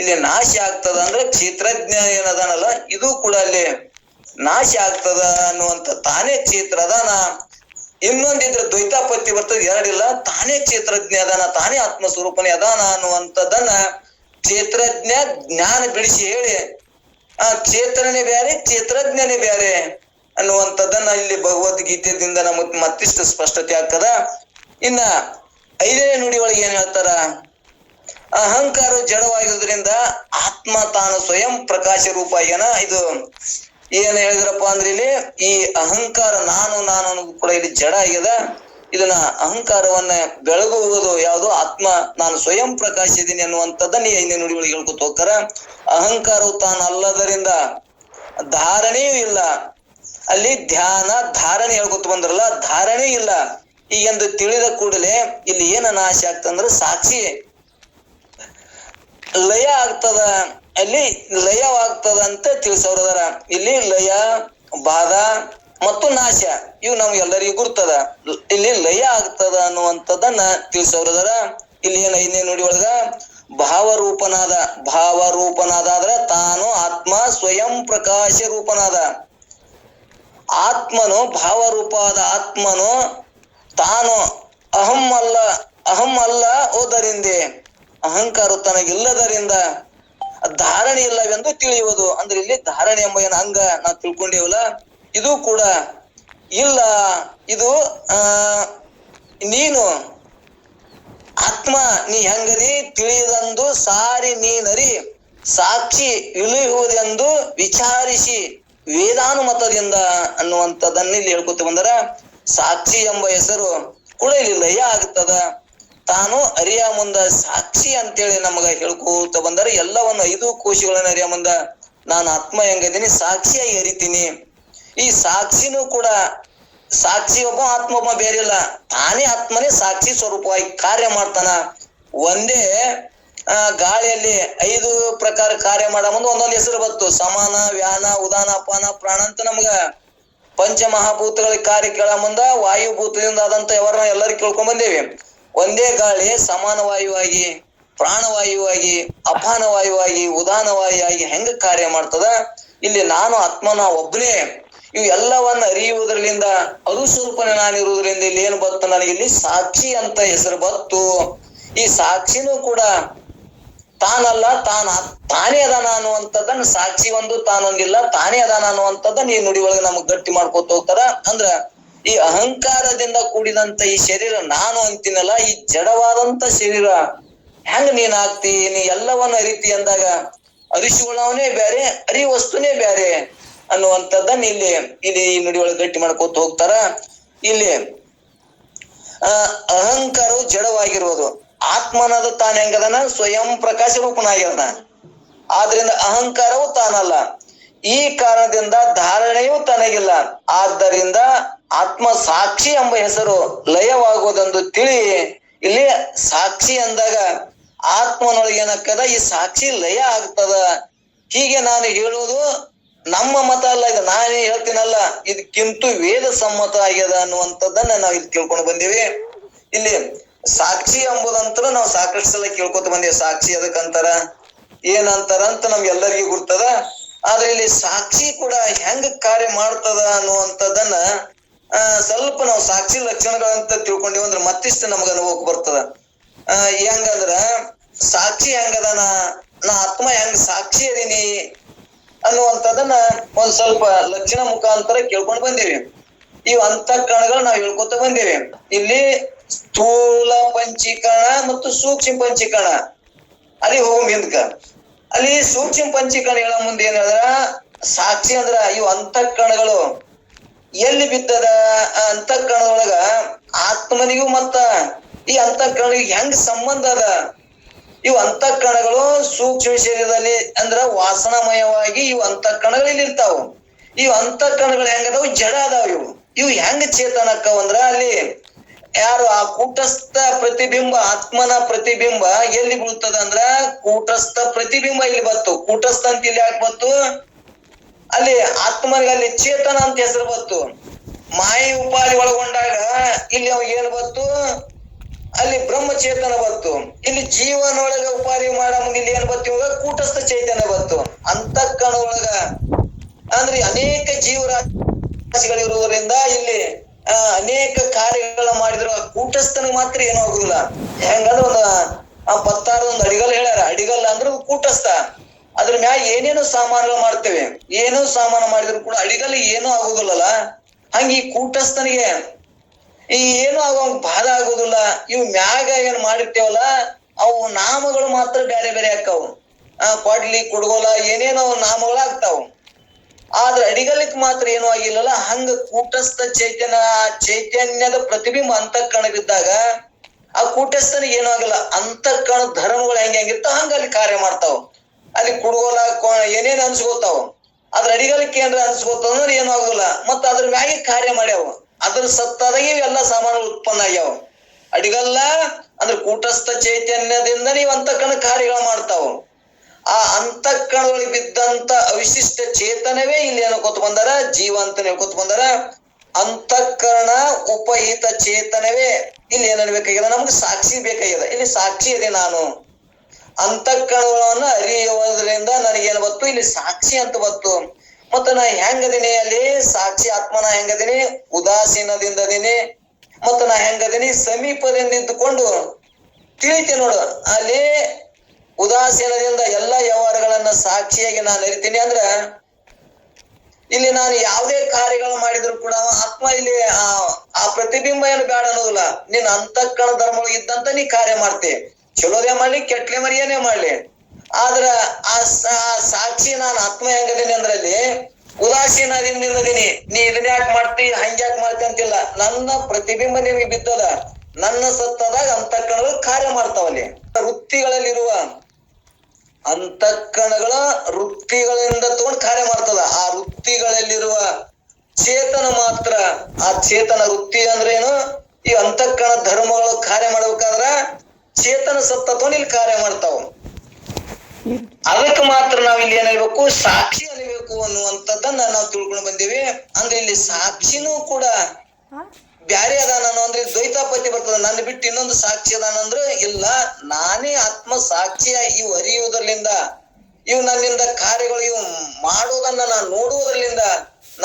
ಇಲ್ಲಿ ನಾಶ ಆಗ್ತದ. ಅಂದ್ರೆ ಕ್ಷೇತ್ರಜ್ಞ ಏನದಾನಲ್ಲ ಇದು ಕೂಡ ಅಲ್ಲಿ ನಾಶ ಆಗ್ತದ ಅನ್ನುವಂತ ತಾನೇ ಕ್ಷೇತ್ರ ಅದಾನ. ಇನ್ನೊಂದಿದ್ರೆ ದ್ವೈತಾಪತ್ತಿ ಬರ್ತದೆ, ಎರಡಿಲ್ಲ, ತಾನೇ ಕ್ಷೇತ್ರಜ್ಞ ಅದಾನ, ತಾನೇ ಆತ್ಮ ಸ್ವರೂಪನೇ ಅದಾನ ಅನ್ನುವಂಥದ್ದನ್ನ ಕ್ಷೇತ್ರಜ್ಞ ಜ್ಞಾನ ಬಿಡಿಸಿ ಹೇಳಿ ಆ ಕ್ಷೇತ್ರನೇ ಬ್ಯಾರೆ ಕ್ಷೇತ್ರಜ್ಞನೇ ಬ್ಯಾರೆ ಅನ್ನುವಂಥದ್ದನ್ನ ಇಲ್ಲಿ ಭಗವದ್ಗೀತೆಯಿಂದ ನಮಗ್ ಮತ್ತಿಷ್ಟು ಸ್ಪಷ್ಟತೆ ಆಗ್ತದ. ಇನ್ನ 5ನೇ ನುಡಿ ಒಳಗೆ ಏನ್ ಹೇಳ್ತಾರ, ಅಹಂಕಾರ ಜಡವಾಗಿರೋದ್ರಿಂದ ಆತ್ಮ ತಾನು ಸ್ವಯಂ ಪ್ರಕಾಶ ರೂಪ ಆಗ್ಯಾನ. ಇದು ಏನ್ ಹೇಳಿದ್ರಪ್ಪ ಅಂದ್ರೆ ಇಲ್ಲಿ ಈ ಅಹಂಕಾರ ನಾನು ಅನ್ನೋದು ಕೂಡ ಇಲ್ಲಿ ಜಡ ಆಗ್ಯದ. ಇದನ್ನ ಅಹಂಕಾರವನ್ನ ಬೆಳಗುವುದು ಯಾವುದು, ಆತ್ಮ ನಾನು ಸ್ವಯಂ ಪ್ರಕಾಶ ಇದೀನಿ ಅನ್ನುವಂಥದ್ದನ್ನ 5ನೇ ನುಡಿ ಒಳಗೆ ಹೇಳ್ಕೊತ ಹೋಗ್ತಾರ. ಅಹಂಕಾರವು ತಾನು ಅಲ್ಲದರಿಂದ ಧಾರಣೆಯೂ ಇಲ್ಲ. ಅಲ್ಲಿ ಧ್ಯಾನ ಧಾರಣೆ ಹೇಳ್ಕೊತ ಬಂದ್ರಲ್ಲ, ಧಾರಣೆ ಇಲ್ಲ ಈಗೆಂದು ತಿಳಿದ ಕೂಡಲೇ ಇಲ್ಲಿ ಏನ ನಾಶ ಆಗ್ತಂದ್ರ ಸಾಕ್ಷಿ ಲಯ ಆಗ್ತದ, ಅಲ್ಲಿ ಲಯವಾಗ್ತದ ಅಂತ ತಿಳಿಸೋರದಾರ. ಇಲ್ಲಿ ಲಯ, ಬಾಧ ಮತ್ತು ನಾಶ ಇವು ನಮ್ಗೆಲ್ಲರಿಗೂ ಗುರ್ತದ. ಇಲ್ಲಿ ಲಯ ಆಗ್ತದ ಅನ್ನುವಂಥದ್ದನ್ನ ತಿಳಿಸೋರದಾರ. ಇಲ್ಲಿ ಏನ್ 5ನೇ ನುಡಿ ಒಳಗ ಭಾವರೂಪನಾದ ಆದ್ರೆ ತಾನು ಆತ್ಮ ಸ್ವಯಂ ಪ್ರಕಾಶ ರೂಪನಾದ. ಆತ್ಮನು ಭಾವರೂಪವಾದ ಆತ್ಮನು ತಾನು ಅಹಂ ಅಲ್ಲ ಓದರಿಂದೆ ಅಹಂಕಾರ ತನಗಿಲ್ಲದರಿಂದ ಧಾರಣೆ ಇಲ್ಲವೆಂದು ತಿಳಿಯುವುದು. ಅಂದ್ರೆ ಇಲ್ಲಿ ಧಾರಣೆ ಎಂಬ ಏನ ಅಂಗ ನಾವು ತಿಳ್ಕೊಂಡೇವಲ್ಲ, ಇದು ಕೂಡ ಇಲ್ಲ. ಇದು ನೀನು ಆತ್ಮ ನೀ ಹೆಂಗದಿ ತಿಳಿದಂದು ಸಾರಿ ನೀನರಿ ಸಾಕ್ಷಿ ಇಳಿಯುವುದೆಂದು ವಿಚಾರಿಸಿ ವೇದಾನುಮತದಿಂದ ಅನ್ನುವಂಥದ್ದನ್ನ ಇಲ್ಲಿ ಹೇಳ್ಕೊತ ಬಂದರ. ಸಾಕ್ಷಿ ಎಂಬ ಹೆಸರು ಕೂಡ ಇಲ್ಲಿ ಲಯ ಆಗ್ತದ. ತಾನು ಅರಿಯ ಮುಂದ ಸಾಕ್ಷಿ ಅಂತೇಳಿ ನಮಗ ಹೇಳ್ಕೋತ ಬಂದರೆ ಎಲ್ಲವನ್ನು 5 ಕೋಶಗಳನ್ನ ಅರಿಯ ಮುಂದ ನಾನು ಆತ್ಮ ಹೆಂಗದೀನಿ ಸಾಕ್ಷಿಯಾಗಿ ಅರಿತೀನಿ. ಈ ಸಾಕ್ಷಿನೂ ಕೂಡ ಸಾಕ್ಷಿ ಒಬ್ಬ ಆತ್ಮ ಒಬ್ಬ ಬೇರೆ ಇಲ್ಲ, ತಾನೇ ಆತ್ಮನೇ ಸಾಕ್ಷಿ ಸ್ವರೂಪವಾಗಿ ಕಾರ್ಯ ಮಾಡ್ತಾನ. ಒಂದೇ ಗಾಳಿಯಲ್ಲಿ 5 ಪ್ರಕಾರ ಕಾರ್ಯ ಮಾಡ ಮುಂದೆ ಒಂದೊಂದು ಹೆಸರು ಬತ್ತು. ಸಮಾನ, ವ್ಯಾನ, ಉದಾನ, ಅಪಾನ, ಪ್ರಾಣ ಅಂತ ನಮ್ಗ ಪಂಚಮಹಾಭೂತಗಳಿಗೆ ಕಾರ್ಯ ಕೇಳ ಮುಂದ ವಾಯುಭೂತದಿಂದ ಆದಂತ ಎಲ್ಲರಿಗೂ ಕೇಳ್ಕೊಂಡ್ ಬಂದೇವಿ. ಒಂದೇ ಗಾಳಿ ಸಮಾನ ವಾಯುವಾಗಿ, ಪ್ರಾಣವಾಯುವಾಗಿ, ಅಪಾನ ವಾಯುವಾಗಿ, ಉದಾನ ವಾಯುವಾಗಿ ಹೆಂಗ ಕಾರ್ಯ ಮಾಡ್ತದ, ಇಲ್ಲಿ ನಾನು ಆತ್ಮನ ಒಬ್ಬನೇ ಇವು ಎಲ್ಲವನ್ನ ಅರಿಯುವುದರಿಂದ ಅದು ಸ್ವರೂಪನೇ ನಾನಿರುವುದರಿಂದ ಇಲ್ಲಿ ಏನು ಬತ್ತು, ನನಗಿಲ್ಲಿ ಸಾಕ್ಷಿ ಅಂತ ಹೆಸರು ಬತ್ತು. ಈ ಸಾಕ್ಷಿನೂ ಕೂಡ ತಾನಲ್ಲ, ತಾನೇ ಅದಾನ ಅನ್ನುವಂಥದ್ದನ್ನ ಸಾಕ್ಷಿ ಒಂದು ತಾನೊಂದಿಲ್ಲ, ತಾನೇ ಅದಾನ ಅನ್ನುವಂಥದ್ದನ್ನ ಈ ನುಡಿ ಒಳಗೆ ನಮಗ್ ಗಟ್ಟಿ ಮಾಡ್ಕೊತ ಹೋಗ್ತಾರ. ಅಂದ್ರ ಈ ಅಹಂಕಾರದಿಂದ ಕೂಡಿದಂತ ಈ ಶರೀರ ನಾನು ಅಂತೀನಲ್ಲ, ಈ ಜಡವಾದಂತ ಶರೀರ ಹೆಂಗ ನೀನ್ ಆಗ್ತಿ, ನೀ ಎಲ್ಲವನ್ನ ಅರಿತಿ ಅಂದಾಗ ಅರಿಸುವವನೇ ಬ್ಯಾರೆ, ಅರಿ ವಸ್ತುನೇ ಬ್ಯಾರೆ ಅನ್ನುವಂಥದ್ದನ್ನ ಇಲ್ಲಿ ಈ ನುಡಿ ಒಳಗೆ ಗಟ್ಟಿ ಮಾಡ್ಕೊತ ಹೋಗ್ತಾರ. ಇಲ್ಲಿ ಅಹಂಕಾರವು ಜಡವಾಗಿರುವುದು, ಆತ್ಮನದು ತಾನ ಹೆಂಗದನ ಸ್ವಯಂ ಪ್ರಕಾಶ ರೂಪನಾಗ್ಯದ. ಆದ್ರಿಂದ ಅಹಂಕಾರವು ತಾನಲ್ಲ. ಈ ಕಾರಣದಿಂದ ಧಾರಣೆಯೂ ತನಗಿಲ್ಲ. ಆದ್ದರಿಂದ ಆತ್ಮ ಸಾಕ್ಷಿ ಎಂಬ ಹೆಸರು ಲಯವಾಗುವುದೆಂದು ತಿಳಿ ಇಲ್ಲಿ ಸಾಕ್ಷಿ ಅಂದಾಗ ಆತ್ಮನೊಳಗೆ ಏನಕ್ಕದ ಈ ಸಾಕ್ಷಿ ಲಯ ಆಗ್ತದ. ಹೀಗೆ ನಾನು ಹೇಳುವುದು ನಮ್ಮ ಮತ ಅಲ್ಲ, ಇದು ನಾನೇ ಹೇಳ್ತೀನಲ್ಲ, ಇದಕ್ಕಿಂತ ವೇದ ಸಮ್ಮತ ಆಗ್ಯದ ಅನ್ನುವಂಥದ್ದನ್ನ ನಾವು ಇಲ್ಲಿ ತಿಳ್ಕೊಂಡು ಬಂದೀವಿ. ಇಲ್ಲಿ ಸಾಕ್ಷಿ ಎಂಬುದಂತರ ನಾವು ಸಾಕಷ್ಟು ಸಲ ಕೇಳ್ಕೊತ ಬಂದೇವಿ. ಸಾಕ್ಷಿ ಅದಕ್ಕಂತಾರ ಏನಂತಾರ ಅಂತ ನಮ್ಗೆಲ್ಲರಿಗೂ ಗುರ್ತದ. ಆದ್ರೆ ಇಲ್ಲಿ ಸಾಕ್ಷಿ ಕೂಡ ಹೆಂಗ ಕಾರ್ಯ ಮಾಡ್ತದ ಅನ್ನುವಂಥದ್ದನ್ನ ಸ್ವಲ್ಪ ನಾವು ಸಾಕ್ಷಿ ಲಕ್ಷಣಗಳಂತ ತಿಳ್ಕೊಂಡಿವಿ ಅಂದ್ರೆ ಮತ್ತಿಷ್ಟು ನಮ್ಗ ಅನುಭವಕ್ಕೆ ಬರ್ತದ. ಹೆಂಗಂದ್ರ ಸಾಕ್ಷಿ ಹೆಂಗದ, ನಾ ಆತ್ಮ ಹೆಂಗ್ ಸಾಕ್ಷಿ ಅದೀನಿ ಅನ್ನುವಂಥದ್ದನ್ನ ಒಂದ್ ಸ್ವಲ್ಪ ಲಕ್ಷಣ ಮುಖಾಂತರ ಕೇಳ್ಕೊಂಡು ಬಂದೇವಿ. ಇವ್ ಅಂತಃಕರಣಗಳು ನಾವ್ ಹೇಳ್ಕೊತ ಬಂದೇವಿ. ಇಲ್ಲಿ ಸ್ಥೂಲ ಪಂಚೀಕರಣ ಮತ್ತು ಸೂಕ್ಷ್ಮ ಪಂಚೀಕರಣ ಅಲ್ಲಿ ಹೋಗೋ ಹಿಂದ್ಕ ಅಲ್ಲಿ ಸೂಕ್ಷ್ಮ ಪಂಚೀಕರಣ ಹೇಳೋ ಮುಂದೆ ಏನ್ ಹೇಳಿದ್ರ ಸಾಕ್ಷಿ ಅಂದ್ರ ಇವು ಅಂತಃಕರಣಗಳು ಎಲ್ಲಿ ಬಿದ್ದದ, ಅಂತಃಕರಣದೊಳಗ ಆತ್ಮನಿಗೂ ಮತ್ತ ಈ ಅಂತಃಕರಣಗಳಿಗೆ ಹೆಂಗ್ ಸಂಬಂಧ ಅದ. ಇವು ಅಂತಃಕರಣಗಳು ಸೂಕ್ಷ್ಮ ಶರೀರದಲ್ಲಿ ಅಂದ್ರ ವಾಸನಾಮಯವಾಗಿ ಇವು ಅಂತಃಕರಣಗಳು ಇಲ್ಲಿ ಇರ್ತಾವ. ಇವು ಅಂತಃಕರಣಗಳು ಹೆಂಗದಾವ್, ಜಡ ಅದಾವ. ಇವು ಹೆಂಗ್ ಚೇತನ ಅಕ್ಕವ ಅಂದ್ರ ಅಲ್ಲಿ ಯಾರು ಆ ಕೂಟಸ್ಥ ಪ್ರತಿಬಿಂಬ, ಆತ್ಮನ ಪ್ರತಿಬಿಂಬ ಎಲ್ಲಿ ಬೀಳ್ತದ ಅಂದ್ರ ಕೂಟಸ್ಥ ಪ್ರತಿಬಿಂಬ ಇಲ್ಲಿ ಬತ್ತು. ಕೂಟಸ್ಥ ಅಂತ ಇಲ್ಲಿ ಯಾಕೆ ಬತ್ತು, ಅಲ್ಲಿ ಆತ್ಮನಿಗೆ ಅಲ್ಲಿ ಚೇತನ ಅಂತ ಹೆಸರು ಬತ್ತು. ಮಾಯಿ ಉಪಾಧಿ ಒಳಗೊಂಡಾಗ ಇಲ್ಲಿ ಅವಾಗ ಏನ್ ಬತ್ತು, ಅಲ್ಲಿ ಬ್ರಹ್ಮಚೇತನ ಬತ್ತು. ಇಲ್ಲಿ ಜೀವನೊಳಗ ಉಪಾಧಿ ಮಾಡ ಮುಂದೆ ಇಲ್ಲಿ ಏನ್ ಬತ್ತು, ಇವಾಗ ಕೂಟಸ್ಥ ಚೈತನ್ಯ ಬತ್ತು. ಅಂತಃಕರಣ ಒಳಗ ಅಂದ್ರೆ ಅನೇಕ ಜೀವರಾಶಿಗಳಿರುವುದರಿಂದ ಇಲ್ಲಿ ಅನೇಕ ಕಾರ್ಯಗಳನ್ನ ಮಾಡಿದ್ರು ಕೂಟಸ್ಥನಿಗೆ ಮಾತ್ರ ಏನೂ ಆಗುದಿಲ್ಲ. ಹೆಂಗಂದ್ರ ಒಂದು ಅಡಿಗಲ್ ಹೇಳ್ಯಾರ. ಅಡಿಗಲ್ ಅಂದ್ರೆ ಕೂಟಸ್ಥ, ಅದ್ರ ಮ್ಯಾಗ ಏನೇನು ಸಾಮಾನುಗಳು ಮಾಡ್ತೇವೆ, ಏನೋ ಸಾಮಾನು ಮಾಡಿದ್ರು ಕೂಡ ಅಡಿಗಲ್ ಏನೂ ಆಗುದಿಲ್ಲಲ್ಲ. ಹಂಗ ಈ ಕೂಟಸ್ಥನಿಗೆ ಈ ಏನು ಆಗೋಂಗ್ ಬಾಧ ಆಗುದಿಲ್ಲ. ಇವ್ ಮ್ಯಾಗ ಏನ್ ಮಾಡಿರ್ತೇವಲ್ಲ ಅವು ನಾಮಗಳು ಮಾತ್ರ ಬೇರೆ ಬೇರೆ ಆಕ್ಕಾವು. ಕೊಡ್ಲಿ ಕುಡ್ಗೋಲ ಏನೇನೋ ನಾಮಗಳು ಆಗ್ತಾವ. ಆದ್ರೆ ಅಡಿಗಲಿಕ್ ಮಾತ್ರ ಏನೂ ಆಗಿಲ್ಲಲ್ಲ. ಹಂಗ ಕೂಟಸ್ಥ ಚೈತನ್ಯದ ಪ್ರತಿಬಿಂಬ ಅಂತಃಕರಣವಿದ್ದಾಗ ಆ ಕೂಟಸ್ಥನಿಗೆ ಏನೂ ಆಗಿಲ್ಲ. ಅಂತಃಕರಣ ಧರ್ಮಗಳು ಹೆಂಗಿರ್ತಾವ ಹಂಗ ಅಲ್ಲಿ ಕಾರ್ಯ ಮಾಡ್ತಾವ. ಅಲ್ಲಿ ಕುಡ್ಗೋಲ ಏನೇನ್ ಅನ್ಸ್ಕೋತಾವ. ಅದ್ರ ಅಡಿಗಲಿಕ್ಕೆ ಏನ್ರ ಅನ್ಸ್ಕೋತಾವ ಅಂದ್ರೆ ಏನೂ ಆಗುದಿಲ್ಲ. ಮತ್ತ ಅದ್ರ ಮ್ಯಾಗೆ ಕಾರ್ಯ ಮಾಡ್ಯಾವ. ಅದ್ರ ಸತ್ತಾದಾಗ ಇವೆಲ್ಲ ಸಾಮಾನುಗಳು ಉತ್ಪನ್ನ ಆಗ್ಯಾವ. ಅಡಿಗಲ್ಲ ಅಂದ್ರೆ ಕೂಟಸ್ಥ ಚೈತನ್ಯದಿಂದ ನೀವು ಅಂತಃಕರಣ ಕಾರ್ಯಗಳು ಮಾಡ್ತಾವ. ಆ ಅಂತಃಕರಣಗಳಿಗೆ ಬಿದ್ದಂತ ಅವಿಶಿಷ್ಟ ಚೇತನವೇ ಇಲ್ಲಿ ಏನಕೋತ ಬಂದಾರ, ಜೀವ ಅಂತ ಹೇಳ್ಕೊತ ಬಂದಾರ. ಅಂತಃಕರಣ ಉಪಹಿತ ಚೇತನವೇ ಇಲ್ಲಿ ಏನ್ ಅನ್ಬೇಕಾಗ್ಯದ, ನಮ್ಗೆ ಸಾಕ್ಷಿ ಬೇಕಾಗ್ಯದ. ಇಲ್ಲಿ ಸಾಕ್ಷಿ ಇದೆ ನಾನು. ಅಂತಃಕರಣಗಳನ್ನ ಅರಿಯುವುದರಿಂದ ನನಗೇನು ಬತ್ತು, ಇಲ್ಲಿ ಸಾಕ್ಷಿ ಅಂತ ಬತ್ತು. ಮತ್ತ ನಾ ಹೆಂಗದೀನಿ, ಅಲ್ಲಿ ಸಾಕ್ಷಿ ಆತ್ಮನ ಹೆಂಗದೀನಿ, ಉದಾಸೀನದಿಂದ ಅದೀನಿ. ಮತ್ತ ನಾ ಹೆಂಗದೀನಿ, ಸಮೀಪದಿಂದ ಇದ್ದುಕೊಂಡು ತಿಳಿತೀನಿ ನೋಡು. ಅಲ್ಲಿ ಉದಾಸೀನದಿಂದ ಎಲ್ಲಾ ವ್ಯವಹಾರಗಳನ್ನ ಸಾಕ್ಷಿಯಾಗಿ ನಾನು ಅರಿತೀನಿ. ಅಂದ್ರ ಇಲ್ಲಿ ನಾನು ಯಾವುದೇ ಕಾರ್ಯಗಳು ಮಾಡಿದ್ರು ಕೂಡ ಆತ್ಮ ಇಲ್ಲಿ ಆ ಪ್ರತಿಬಿಂಬ ಏನು ಬೇಡ ಅನ್ನೋದಿಲ್ಲ. ನೀನ್ ಅಂತಃಕರಣ ಧರ್ಮ ಇದ್ದಂತ ನೀ ಕಾರ್ಯ ಮಾಡ್ತಿ, ಚಲೋದೇ ಮಾಡ್ಲಿ ಕೆಟ್ಲೆ ಮರಿ ಏನೇ ಮಾಡ್ಲಿ. ಆದ್ರ ಆ ಸಾಕ್ಷಿ ನಾನು ಆತ್ಮ ಹೆಂಗದೀನಿ ಅಂದ್ರಲ್ಲಿ ಉದಾಸೀನದಿಂದದೀನಿ. ನೀ ಇದನ್ನ ಯಾಕೆ ಮಾಡ್ತಿ, ಹಂಗ್ಯಾಕ್ ಮಾಡ್ತಿ ಅಂತಿಲ್ಲ. ನನ್ನ ಪ್ರತಿಬಿಂಬ ನಿನಗೆ ಬಿದ್ದದ. ನನ್ನ ಸತ್ತದಾಗ ಅಂತಃಕರಣಗಳು ಕಾರ್ಯ ಮಾಡ್ತಾವಲ್ಲಿ. ವೃತ್ತಿಗಳಲ್ಲಿರುವ ಅಂತಃಕರಣಗಳ ವೃತ್ತಿಗಳಿಂದ ತಗೊಂಡು ಕಾರ್ಯ ಮಾಡ್ತದ. ಆ ವೃತ್ತಿಗಳಲ್ಲಿರುವ ಚೇತನ ಮಾತ್ರ, ಆ ಚೇತನ ವೃತ್ತಿ ಅಂದ್ರೆ ಏನು, ಈ ಅಂತಃಕರಣ ಧರ್ಮಗಳು ಕಾರ್ಯ ಮಾಡ್ಬೇಕಾದ್ರ ಚೇತನ ಸತ್ತ ತಗೊಂಡು ಇಲ್ಲಿ ಕಾರ್ಯ ಮಾಡ್ತಾವ. ಅದಕ್ಕೆ ಮಾತ್ರ ನಾವ್ ಇಲ್ಲಿ ಏನಾಗಬೇಕು, ಸಾಕ್ಷಿ ಅನಿಬೇಕು ಅನ್ನುವಂಥದ್ದನ್ನ ನಾವು ತಿಳ್ಕೊಂಡು ಬಂದೀವಿ. ಅಂದ್ರೆ ಇಲ್ಲಿ ಸಾಕ್ಷಿನೂ ಕೂಡ ಬ್ಯಾರೆ ಅದಾನ ಅಂದ್ರೆ ದ್ವೈತಾಪತಿ ಬರ್ತದ. ನನ್ನ ಬಿಟ್ಟು ಇನ್ನೊಂದು ಸಾಕ್ಷಿ ಅದಾನ ಅಂದ್ರೆ ಇಲ್ಲ, ನಾನೇ ಆತ್ಮ ಸಾಕ್ಷಿಯ ಇವು ಅರಿಯುವುದರಿಂದ, ಇವು ನನ್ನಿಂದ ಕಾರ್ಯಗಳು ಇವು ಮಾಡುವುದನ್ನ ನಾನು ನೋಡುವುದರಿಂದ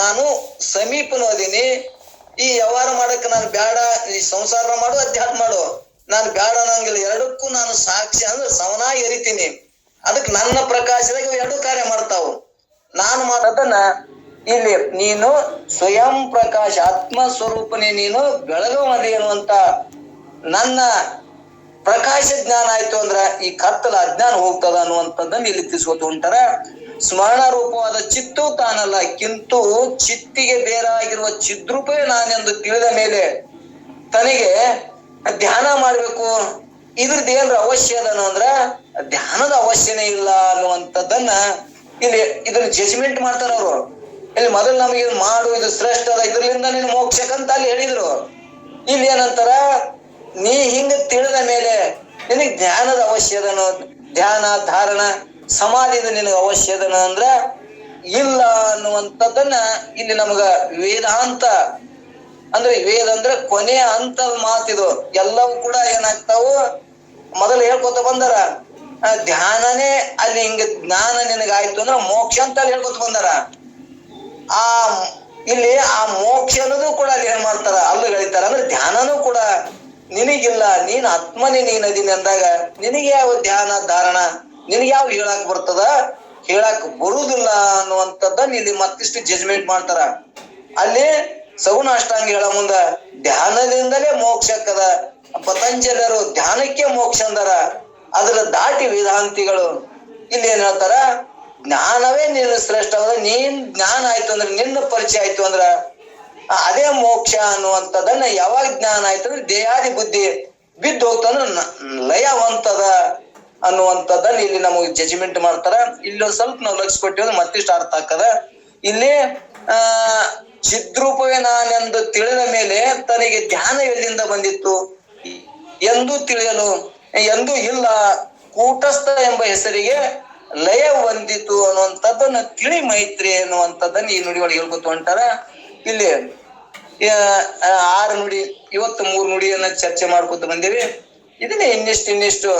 ನಾನು ಸಮೀಪನೂ ಅದೀನಿ. ಈ ವ್ಯವಹಾರ ಮಾಡಕ್ ನಾನು ಬ್ಯಾಡ, ಈ ಸಂಸಾರ ಮಾಡು ಅಧ್ಯಾತ್ಮ ಮಾಡು ನಾನು ಬ್ಯಾಡ ಅನ್ನಂಗಿಲ್ಲ. ಎರಡಕ್ಕೂ ನಾನು ಸಾಕ್ಷಿ ಅಂದ್ರೆ ಸಮನಾಗಿ ಅರಿತೀನಿ. ಅದಕ್ಕೆ ನನ್ನ ಪ್ರಕಾಶದಾಗ ಎರಡು ಕಾರ್ಯ ಮಾಡ್ತಾವ. ನಾನು ಮಾಡೋದನ್ನ ಇಲ್ಲಿ ನೀನು ಸ್ವಯಂ ಪ್ರಕಾಶ ಆತ್ಮ ಸ್ವರೂಪನೇ ನೀನು ಬೆಳಗುವದಿ ಅನ್ನುವಂತ ನನ್ನ ಪ್ರಕಾಶ ಜ್ಞಾನ ಆಯ್ತು ಅಂದ್ರ ಈ ಕತ್ತಲ ಅಜ್ಞಾನ ಹೋಗ್ತದ ಅನ್ನುವಂಥದ್ದನ್ನ ಇಲ್ಲಿ ತಿಳಿಸ್ಕೊತ ಹೊಂಟಾರ. ಸ್ಮರಣ ರೂಪವಾದ ಚಿತ್ತು ತಾನಲ್ಲ, ಕಿಂತು ಚಿತ್ತಿಗೆ ಬೇರಾಗಿರುವ ಚಿದ್ರೂಪವೇ ನಾನೆಂದು ತಿಳಿದ ಮೇಲೆ ತನಗೆ ಧ್ಯಾನ ಮಾಡ್ಬೇಕು. ಇದ್ರದ್ದು ಏನ್ರ ಅವಶ್ಯ ಅದನು ಅಂದ್ರ ಧ್ಯಾನದ ಅವಶ್ಯನೇ ಇಲ್ಲ ಅನ್ನುವಂಥದ್ದನ್ನ ಇಲ್ಲಿ ಇದ್ರ ಜಜ್ಮೆಂಟ್ ಮಾಡ್ತಾರ ಅವರು. ಇಲ್ಲಿ ಮೊದಲು ನಮಗೆ ಮಾಡು ಇದು ಶ್ರೇಷ್ಠ ಅದ, ಇದ್ರಲಿಂದ ನೀನು ಮೋಕ್ಷಕ್ಕಂತ ಅಲ್ಲಿ ಹೇಳಿದ್ರು. ಇಲ್ಲಿ ಏನಂತಾರ, ನೀ ಹಿಂಗ ತಿಳಿದ ಮೇಲೆ ನಿನಗ್ ಜ್ಞಾನದ ಅವಶ್ಯದನು, ಧ್ಯಾನ ಧಾರಣ ಸಮಾಧಿದ ನಿನಗ ಅವಶ್ಯದನ ಅಂದ್ರ ಇಲ್ಲ ಅನ್ನುವಂಥದ್ದನ್ನ ಇಲ್ಲಿ ನಮಗ ವೇದಾಂತ ಅಂದ್ರೆ ವೇದ ಅಂದ್ರೆ ಕೊನೆಯ ಹಂತದ ಮಾತಿದು. ಎಲ್ಲವೂ ಕೂಡ ಏನಾಗ್ತಾವು, ಮೊದಲು ಹೇಳ್ಕೊತ ಬಂದಾರ ಧ್ಯಾನನೇ ಅಲ್ಲಿ ಹಿಂಗ ಜ್ಞಾನ ನಿನಗಾಯ್ತು ಅಂದ್ರೆ ಮೋಕ್ಷ ಅಂತ ಅಲ್ಲಿ ಹೇಳ್ಕೊತ ಬಂದಾರ. ಆ ಇಲ್ಲಿ ಆ ಮೋಕ್ಷ ಅನ್ನೋದು ಕೂಡ ಅಲ್ಲಿ ಏನ್ ಮಾಡ್ತಾರ, ಅಲ್ಲಿ ಹೇಳಿತಾರ. ಅಂದ್ರೆ ಧ್ಯಾನನೂ ಕೂಡ ನಿನಗಿಲ್ಲ, ನೀನ್ ಆತ್ಮನೇ ನೀನ್ ಅದೀನಿ ಅಂದಾಗ ನಿನಗೆ ಯಾವ ಧ್ಯಾನ ಧಾರಣ ನಿನಗೆ ಯಾವ ಹೇಳಾಕ್ ಬರ್ತದ, ಹೇಳಾಕ್ ಬರುದಿಲ್ಲ ಅನ್ನುವಂಥದ್ದನ್ನ ಇಲ್ಲಿ ಮತ್ತಿಷ್ಟು ಜಜ್ಮೆಂಟ್ ಮಾಡ್ತಾರ. ಅಲ್ಲಿ ಸಗುಣ ಅಷ್ಟಾಂಗ ಹೇಳ ಮುಂದ ಧ್ಯಾನದಿಂದಲೇ ಮೋಕ್ಷಕ್ಕದ. ಪತಂಜಲರು ಧ್ಯಾನಕ್ಕೆ ಮೋಕ್ಷ ಅಂದಾರ. ಅದ್ರ ದಾಟಿ ವೇದಾಂತಿಗಳು ಇಲ್ಲಿ ಏನ್ ಹೇಳ್ತಾರ, ಜ್ಞಾನವೇ ನೀನು ಶ್ರೇಷ್ಠವಾದ, ನೀನ್ ಜ್ಞಾನ ಆಯ್ತು ಅಂದ್ರೆ ನಿನ್ನ ಪರಿಚಯ ಆಯ್ತು ಅಂದ್ರ ಅದೇ ಮೋಕ್ಷ ಅನ್ನುವಂಥದ್ದನ್ನ ಯಾವಾಗ ಜ್ಞಾನ ಆಯ್ತು ಅಂದ್ರೆ ದೇಹಾದಿ ಬುದ್ಧಿ ಬಿದ್ದು ಹೋಗ್ತಾನ ಲಯವಂತದ ಅನ್ನುವಂಥದ್ದನ್ನ ಇಲ್ಲಿ ನಮಗೆ ಜಜ್ಮೆಂಟ್ ಮಾಡ್ತಾರ. ಇಲ್ಲೊಂದ್ ಸ್ವಲ್ಪ ನಾವು ಲಕ್ಷ ಕೊಟ್ಟಿವಿ ಮತ್ತಿಷ್ಟು ಅರ್ಥ ಆಗ್ತದ. ಇಲ್ಲಿ ಚಿದ್ರೂಪವೇ ನಾನೆಂದು ತಿಳಿದ ಮೇಲೆ ತನಗೆ ಧ್ಯಾನ ಎಲ್ಲಿಂದ ಬಂದಿತ್ತು ಎಂದು ತಿಳಿಯಲು ಎಂದೂ ಇಲ್ಲ, ಕೂಟಸ್ಥ ಎಂಬ ಹೆಸರಿಗೆ ಲಯ ಹೊಂದಿತು ಅನ್ನುವಂಥದ್ದನ್ನ ತಿಳಿ ಮೈತ್ರಿ ಅನ್ನುವಂಥದ್ದನ್ನ ಈ ನುಡಿ ಒಳಗೆ ಹೇಳ್ಕೊತ ಹೊಂಟಾರ. ಇಲ್ಲಿ 6 ನುಡಿ, ಇವತ್ತು 3 ನುಡಿಯನ್ನ ಚರ್ಚೆ ಮಾಡ್ಕೊತ ಬಂದೇವಿ. ಇದನ್ನೇ ಇನ್ನಿಷ್ಟು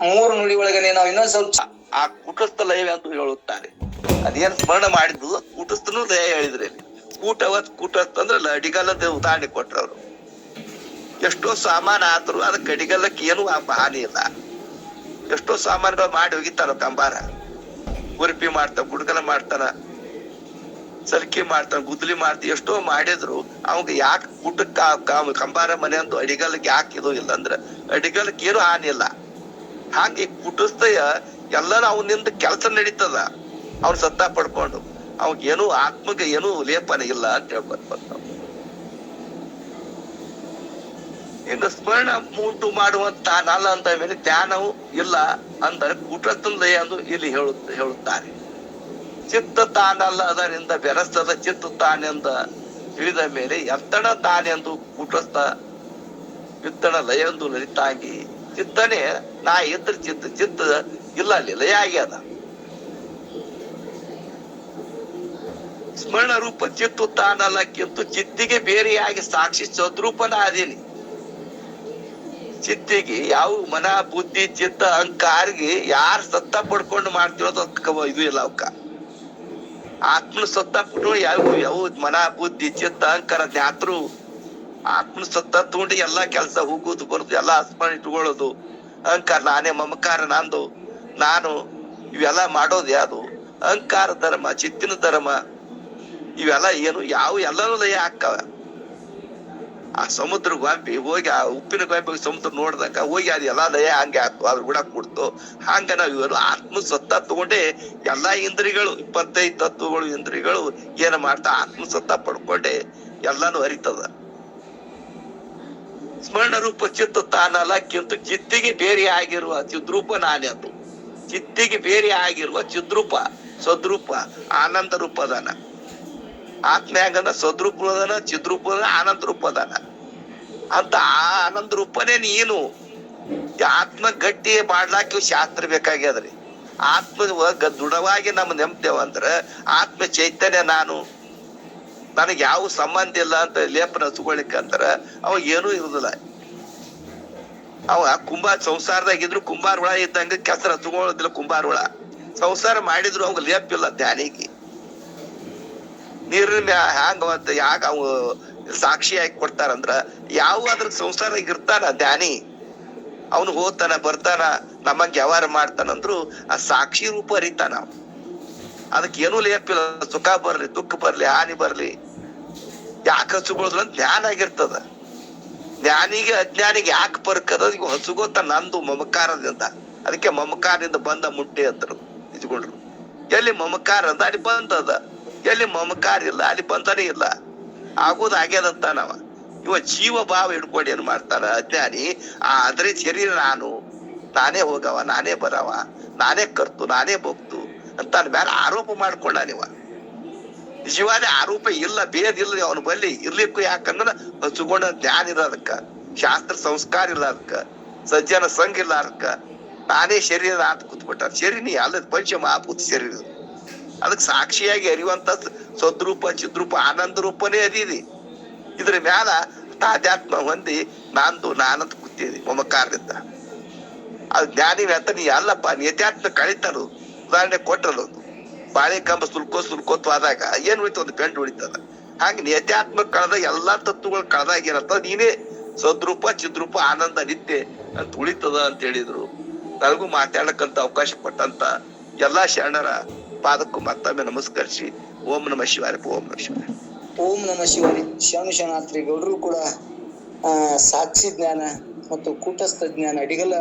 3 ನುಡಿ ಒಳಗನೆ ನಾವು ಇನ್ನೊಂದ್ ಸ್ವಲ್ಪ ಆ ಕೂಟಸ್ಥ ಲಯ ಅಂತ ಹೇಳುತ್ತಾರೆ. ಅದೇನ್ ಸ್ಮರಣ ಮಾಡಿದ್ದು ಕೂಟಸ್ಥನು ಲಯ ಹೇಳಿದ್ರೆ, ಕೂಟಸ್ಥ ಅಂದ್ರೆ ಅಡಿಗಲ್ಲದ ಉದಾಹರಣೆ ಕೊಟ್ರ ಅವರು. ಎಷ್ಟೋ ಸಾಮಾನು ಆದ್ರು ಅದಕ್ಕೆ ಅಡಿಗಲ್ಲಕ್ಕೆ ಏನು ಹಾನಿ ಇಲ್ಲ. ಎಷ್ಟೋ ಸಾಮಾನುಗಳು ಮಾಡಿ ಹೋಗಿತಾರ. ಕಂಬಾರ ಉರುಪಿ ಮಾಡ್ತಾನ, ಗುಡ್ಗಲ ಮಾಡ್ತಾನ, ಸಲ್ಕಿ ಮಾಡ್ತಾನ, ಗುದ್ಲಿ ಮಾಡ್ತಾನ, ಎಷ್ಟೋ ಮಾಡಿದ್ರು ಅವಾಗ ಯಾಕೆ ಕೂಟಕ್ಕ ಕಂಬಾರ ಮನೆ ಅಂತೂ ಅಡಿಗಲ್ಲಕ್ಕೆ ಯಾಕೆ ಇದು ಇಲ್ಲ ಅಂದ್ರೆ ಅಡಿಗಲ್ಲಕ್ಕೆ ಏನು ಹಾನಿ ಇಲ್ಲ. ಹಾಗೆ ಕೂಟಸ್ಥಯ ಎಲ್ಲಾನು ಅವನಿಂದ ಕೆಲಸ ನಡೀತದ. ಅವ್ನು ಸತ್ತ ಪಡ್ಕೊಂಡು ಅವಾಗೇನು ಆತ್ಮಗೆ ಏನು ಲೇಪನ ಇಲ್ಲ ಅಂತ ಹೇಳ್ಕೊತ ಇನ್ನು ಸ್ಮರಣ ಉಂಟು ಮಾಡುವಂತ ನಲ್ಲ ಅಂತ ಮೇಲೆ ಧ್ಯಾನವು ಇಲ್ಲ ಅಂದರೆ ಕೂಟಸ್ಥ ಲಯ ಎಂದು ಇಲ್ಲಿ ಹೇಳುತ್ತಾರೆ. ಚಿತ್ತ ತಾನಲ್ಲ ಅದರಿಂದ ಬೆರಸ್ತದ ಚಿತ್ತ ತಾನೆಂದ ತಿಳಿದ ಮೇಲೆ ಎತ್ತಣ ತಾನೆಂದು ಕೂಟಸ್ಥ ಚಿತ್ತಣ ಲಯ ಎಂದು ಲಲಿತಾಗಿ ಚಿತ್ತನೆ ನಾ ಇದ್ರ ಚಿತ್ತ ಇಲ್ಲ ಅಲ್ಲಿ ಲಯ ಆಗ್ಯದ. ಸ್ಮರಣ ರೂಪ ಚಿತ್ತು ತಾನಲ್ಲಕ್ಕಿಂತ ಚಿತ್ತಿಗೆ ಬೇರೆಯಾಗಿ ಸಾಕ್ಷಿ ಸದ್ರೂಪನ ಅದೀನಿ. ಚಿತ್ತಿಗೆ ಯಾವ ಮನ ಬುದ್ಧಿ ಚಿತ್ತ ಅಹಂಕಾರಿಗೆ ಯಾರು ಸತ್ತ ಪಡ್ಕೊಂಡು ಮಾಡ್ತಿರೋದು ಇದು ಇಲ್ಲ. ಅವಕ್ಕ ಆತ್ಮನ ಸತ್ತ ಪಟ್ಟು ಯಾವ ಮನ ಬುದ್ಧಿ ಚಿತ್ತ ಅಹಂಕಾರ ಜ್ಞಾತರು ಆತ್ಮನ ಸತ್ತ ತಗೊಂಡು ಎಲ್ಲಾ ಕೆಲ್ಸ ಹೋಗುದು ಬರುದು ಎಲ್ಲಾ ಸ್ಮರಣ ಇಟ್ಕೊಳ್ಳೋದು. ಅಹಂಕಾರ ನಾನೇ ಮಮಕಾರ ನಂದು ನಾನು ಇವೆಲ್ಲ ಮಾಡೋದು ಯಾವುದು ಅಹಂಕಾರ ಧರ್ಮ ಚಿತ್ತಿನ ಧರ್ಮ ಇವೆಲ್ಲ ಏನು ಯಾವ ಎಲ್ಲಾನು ಲಯ ಹಾಕವ. ಆ ಸಮುದ್ರ ಗೊಂಬಿ ಹೋಗಿ ಆ ಉಪ್ಪಿನ ಗೊಂಬಿ ಸಮುದ್ರ ನೋಡ್ದಾಗ ಹೋಗಿ ಅದು ಎಲ್ಲಾ ಲಯ ಹಂಗೆ ಆಯ್ತು, ಅದ್ರ ಕೂಡ ಕೊಡ್ತು. ಹಂಗ ನಾವ್ ಇವರು ಆತ್ಮ ಸತ್ತ ತಗೊಂಡೆ ಎಲ್ಲಾ ಇಂದ್ರಿಗಳು 25 ತತ್ವಗಳು ಇಂದ್ರಿಗಳು ಏನ ಮಾಡ್ತಾ ಆತ್ಮ ಸತ್ತ ಪಡ್ಕೊಂಡೆ ಎಲ್ಲಾನು ಹರಿತದ. ಸ್ಮರಣ ರೂಪ ಚಿತ್ತ ತಾನಲ್ಲಕ್ಕಿಂತ ಚಿತ್ತಿಗೆ ಬೇರೆ ಆಗಿರುವ ಚಿದ್ರೂಪ ನಾನೇ ಅದು. ಚಿತ್ತಿಗೆ ಬೇರೆ ಆಗಿರುವ ಚಿದ್ರೂಪ ಸದ್ರೂಪ ಆನಂದ ರೂಪ ಅದಾನ. ಆತ್ಮ ಹೆಂಗಂದ್ರ ಸದ್ರೂಪ ಅದಾನ, ಚಿದ್ರೂಪ ಅದಾನ, ಆನಂದ ರೂಪ ಅದಾನ ಅಂತ. ಆ ಆನಂದ ರೂಪನೇ ನೀನು. ಆತ್ಮ ಗಟ್ಟಿ ಮಾಡ್ಲಾಕ ಶಾಸ್ತ್ರ ಬೇಕಾಗ್ಯದ್ರಿ. ಆತ್ಮ ದೃಢವಾಗಿ ನಮ್ಮ ನೆಮ್ಮದೇವಂದ್ರ ಆತ್ಮ ಚೈತನ್ಯ ನಾನು, ನನಗೆ ಯಾವ ಸಂಬಂಧ ಇಲ್ಲ ಅಂತ ಲೇಪನ ಹಚ್ಕೊಳಿಕಂದ್ರ ಅವ ಏನೂ ಇರುದಿಲ್ಲ. ಅವ ಸಂಸಾರದಾಗಿದ್ರು ಕುಂಬಾರ ಹುಳ ಇದ್ದಂಗ ಕೆಸರ ಹಚ್ಕೊಳ್ಳೋದಿಲ್ಲ. ಕುಂಬಾರ ಹುಳ ಸಂಸಾರ ಮಾಡಿದ್ರು ಅವಾಗ ಲೇಪ್ ಇಲ್ಲ ಧ್ಯಾನಿಗೆ. ನೀರಿನ ಹ್ಯಾಂಗ ಯಾಕ ಅವ ಸಾಕ್ಷಿ ಹಾಕಿ ಕೊಡ್ತಾರಂದ್ರ ಯಾವ ಅದ್ರ ಸಂಸಾರ ಇರ್ತಾನ ಧ್ಯಾನಿ, ಅವನು ಹೋಗ್ತಾನ ಬರ್ತಾನ ನಮ್ಮಂಗ ವ್ಯವಹಾರ ಮಾಡ್ತಾನಂದ್ರು ಆ ಸಾಕ್ಷಿ ರೂಪ ಅರಿತಾನ. ಅದಕ್ಕೆ ಏನೂ ಲೇಪಿಲ್ಲ. ಸುಖ ಬರ್ಲಿ ದುಃಖ ಬರ್ಲಿ ಹಾನಿ ಬರ್ಲಿ ಯಾಕೆ ಹಚ್ಚುಕೊಳ್ಳೋದ್ರ ಜ್ಞಾನ ಆಗಿರ್ತದ. ಜ್ಞಾನಿಗೆ ಅಜ್ಞಾನಿಗೆ ಯಾಕೆ ಪರ್ಕದ ಈಗ ಹಸುಗೋತ ನಂದು ಮಮಕಾರದಿಂದ. ಅದಕ್ಕೆ ಮಮಕಾರದಿಂದ ಬಂದ ಮುಟ್ಟಿ ಅಂತರು ಇದ್ಕೊಂಡ್ರು. ಎಲ್ಲಿ ಮಮಕಾರ ಅಂದ ಅಲ್ಲಿ ಬಂದದ, ಎಲ್ಲಿ ಮಮಕಾರ ಇಲ್ಲ ಅಲ್ಲಿ ಬಂದನೇ ಇಲ್ಲ. ಆಗೋದು ಆಗ್ಯದಂತ ನಾವ. ಇವ ಜೀವ ಭಾವ ಹಿಡ್ಕೊಂಡು ಏನ್ ಮಾಡ್ತಾನ ಅಜ್ಞಾನಿ, ಆದ್ರೆ ಶರೀರ ನಾನೇ ಹೋಗವ, ನಾನೇ ಬರವ, ನಾನೇ ಕರ್ತು, ನಾನೇ ಭಕ್ತು ಅಂತ ಮೇಲೆ ಆರೋಪ ಮಾಡ್ಕೊಂಡ ನೀವ. ನಿಜವಾದ ಆರೋಪ ಇಲ್ಲ, ಭೇದ ಇಲ್ಲ ಅವನ ಬಲ್ಲಿ ಇರ್ಲಿಕ್ಕೂ. ಯಾಕಂದ್ರ ಹಚ್ಕೊಂಡ ಜ್ಞಾನ ಇರೋದಕ್ಕ, ಶಾಸ್ತ್ರ ಸಂಸ್ಕಾರ ಇಲ್ಲದಕ್ಕ, ಸಜ್ಜನ ಸಂಘ ಇಲ್ಲದಕ್ಕ ನಾನೇ ಶರೀರ ಅಂತ ಕೂತ್ಬಿಟ್ಟ. ಶರೀರ ಅಲ್ಲದ ಪಂಚ ಮಹಾಭೂತ ಶರೀರ. ಅದಕ್ಕೆ ಸಾಕ್ಷಿಯಾಗಿ ಅರಿಯುವಂತ ಸದ್ರೂಪ, ಚಿದ್ರೂಪ, ಆನಂದ ರೂಪನೇ ಅದಿರಿ. ಇದ್ರ ಮ್ಯಾಲ ತಾಧ್ಯಾತ್ಮ ಹೊಂದಿ ನಾನಂತ ಕೂತಿದಿ ಮಮಕಾರದಿಂದ. ಅದು ಜ್ಞಾನಿ ಅಂತ ನೀ ಅಲ್ಲಪ್ಪ, ನಿತ್ಯಾತ್ಮ ಕಳಿತಾರು. ಉದಾಹರಣೆ ಕೊಟ್ಟರು, ಬಾಳೆ ಕಂಬ ಸುಲ್ಕೋತ್ ಆದಾಗ ಏನ್ ಉಳಿತು? ಒಂದು ಗಂಟು ಉಳಿತದ. ಹಾಗೆ ನಿತ್ಯಾತ್ಮ ಕಳೆದ ಎಲ್ಲಾ ತತ್ವಗಳು ಕಳೆದಾಗ ಏನಂತ ನೀನೇ ಸದ್ರೂಪ, ಚಿದ್ರೂಪ, ಆನಂದ, ನಿತ್ಯ ಅಂತ ಉಳಿತದ ಅಂತ ಹೇಳಿದ್ರು. ನನಗೂ ಮಾತಾಡಕ್ಕಂತ ಅವಕಾಶ ಕೊಟ್ಟಂತ ಎಲ್ಲಾ ಶರಣರ ಪಾದಕ್ಕೂ ಮತ್ತೊಮ್ಮೆ ನಮಸ್ಕರಿಸಿ ಓಂ ನಮಃ ಶಿವಾಯ. ಓಂ ನಮಃ ಶಿವಾಯ. ಓಂ ನಮಃ ಶಿವಾಯ. ಶರಣಾರ್ಥಿ ಗೌಡರು ಕೂಡ ಸಾಕ್ಷಿ ಜ್ಞಾನ ಮತ್ತು ಕೂಟಸ್ಥ ಜ್ಞಾನ ಅಡಿಗಲ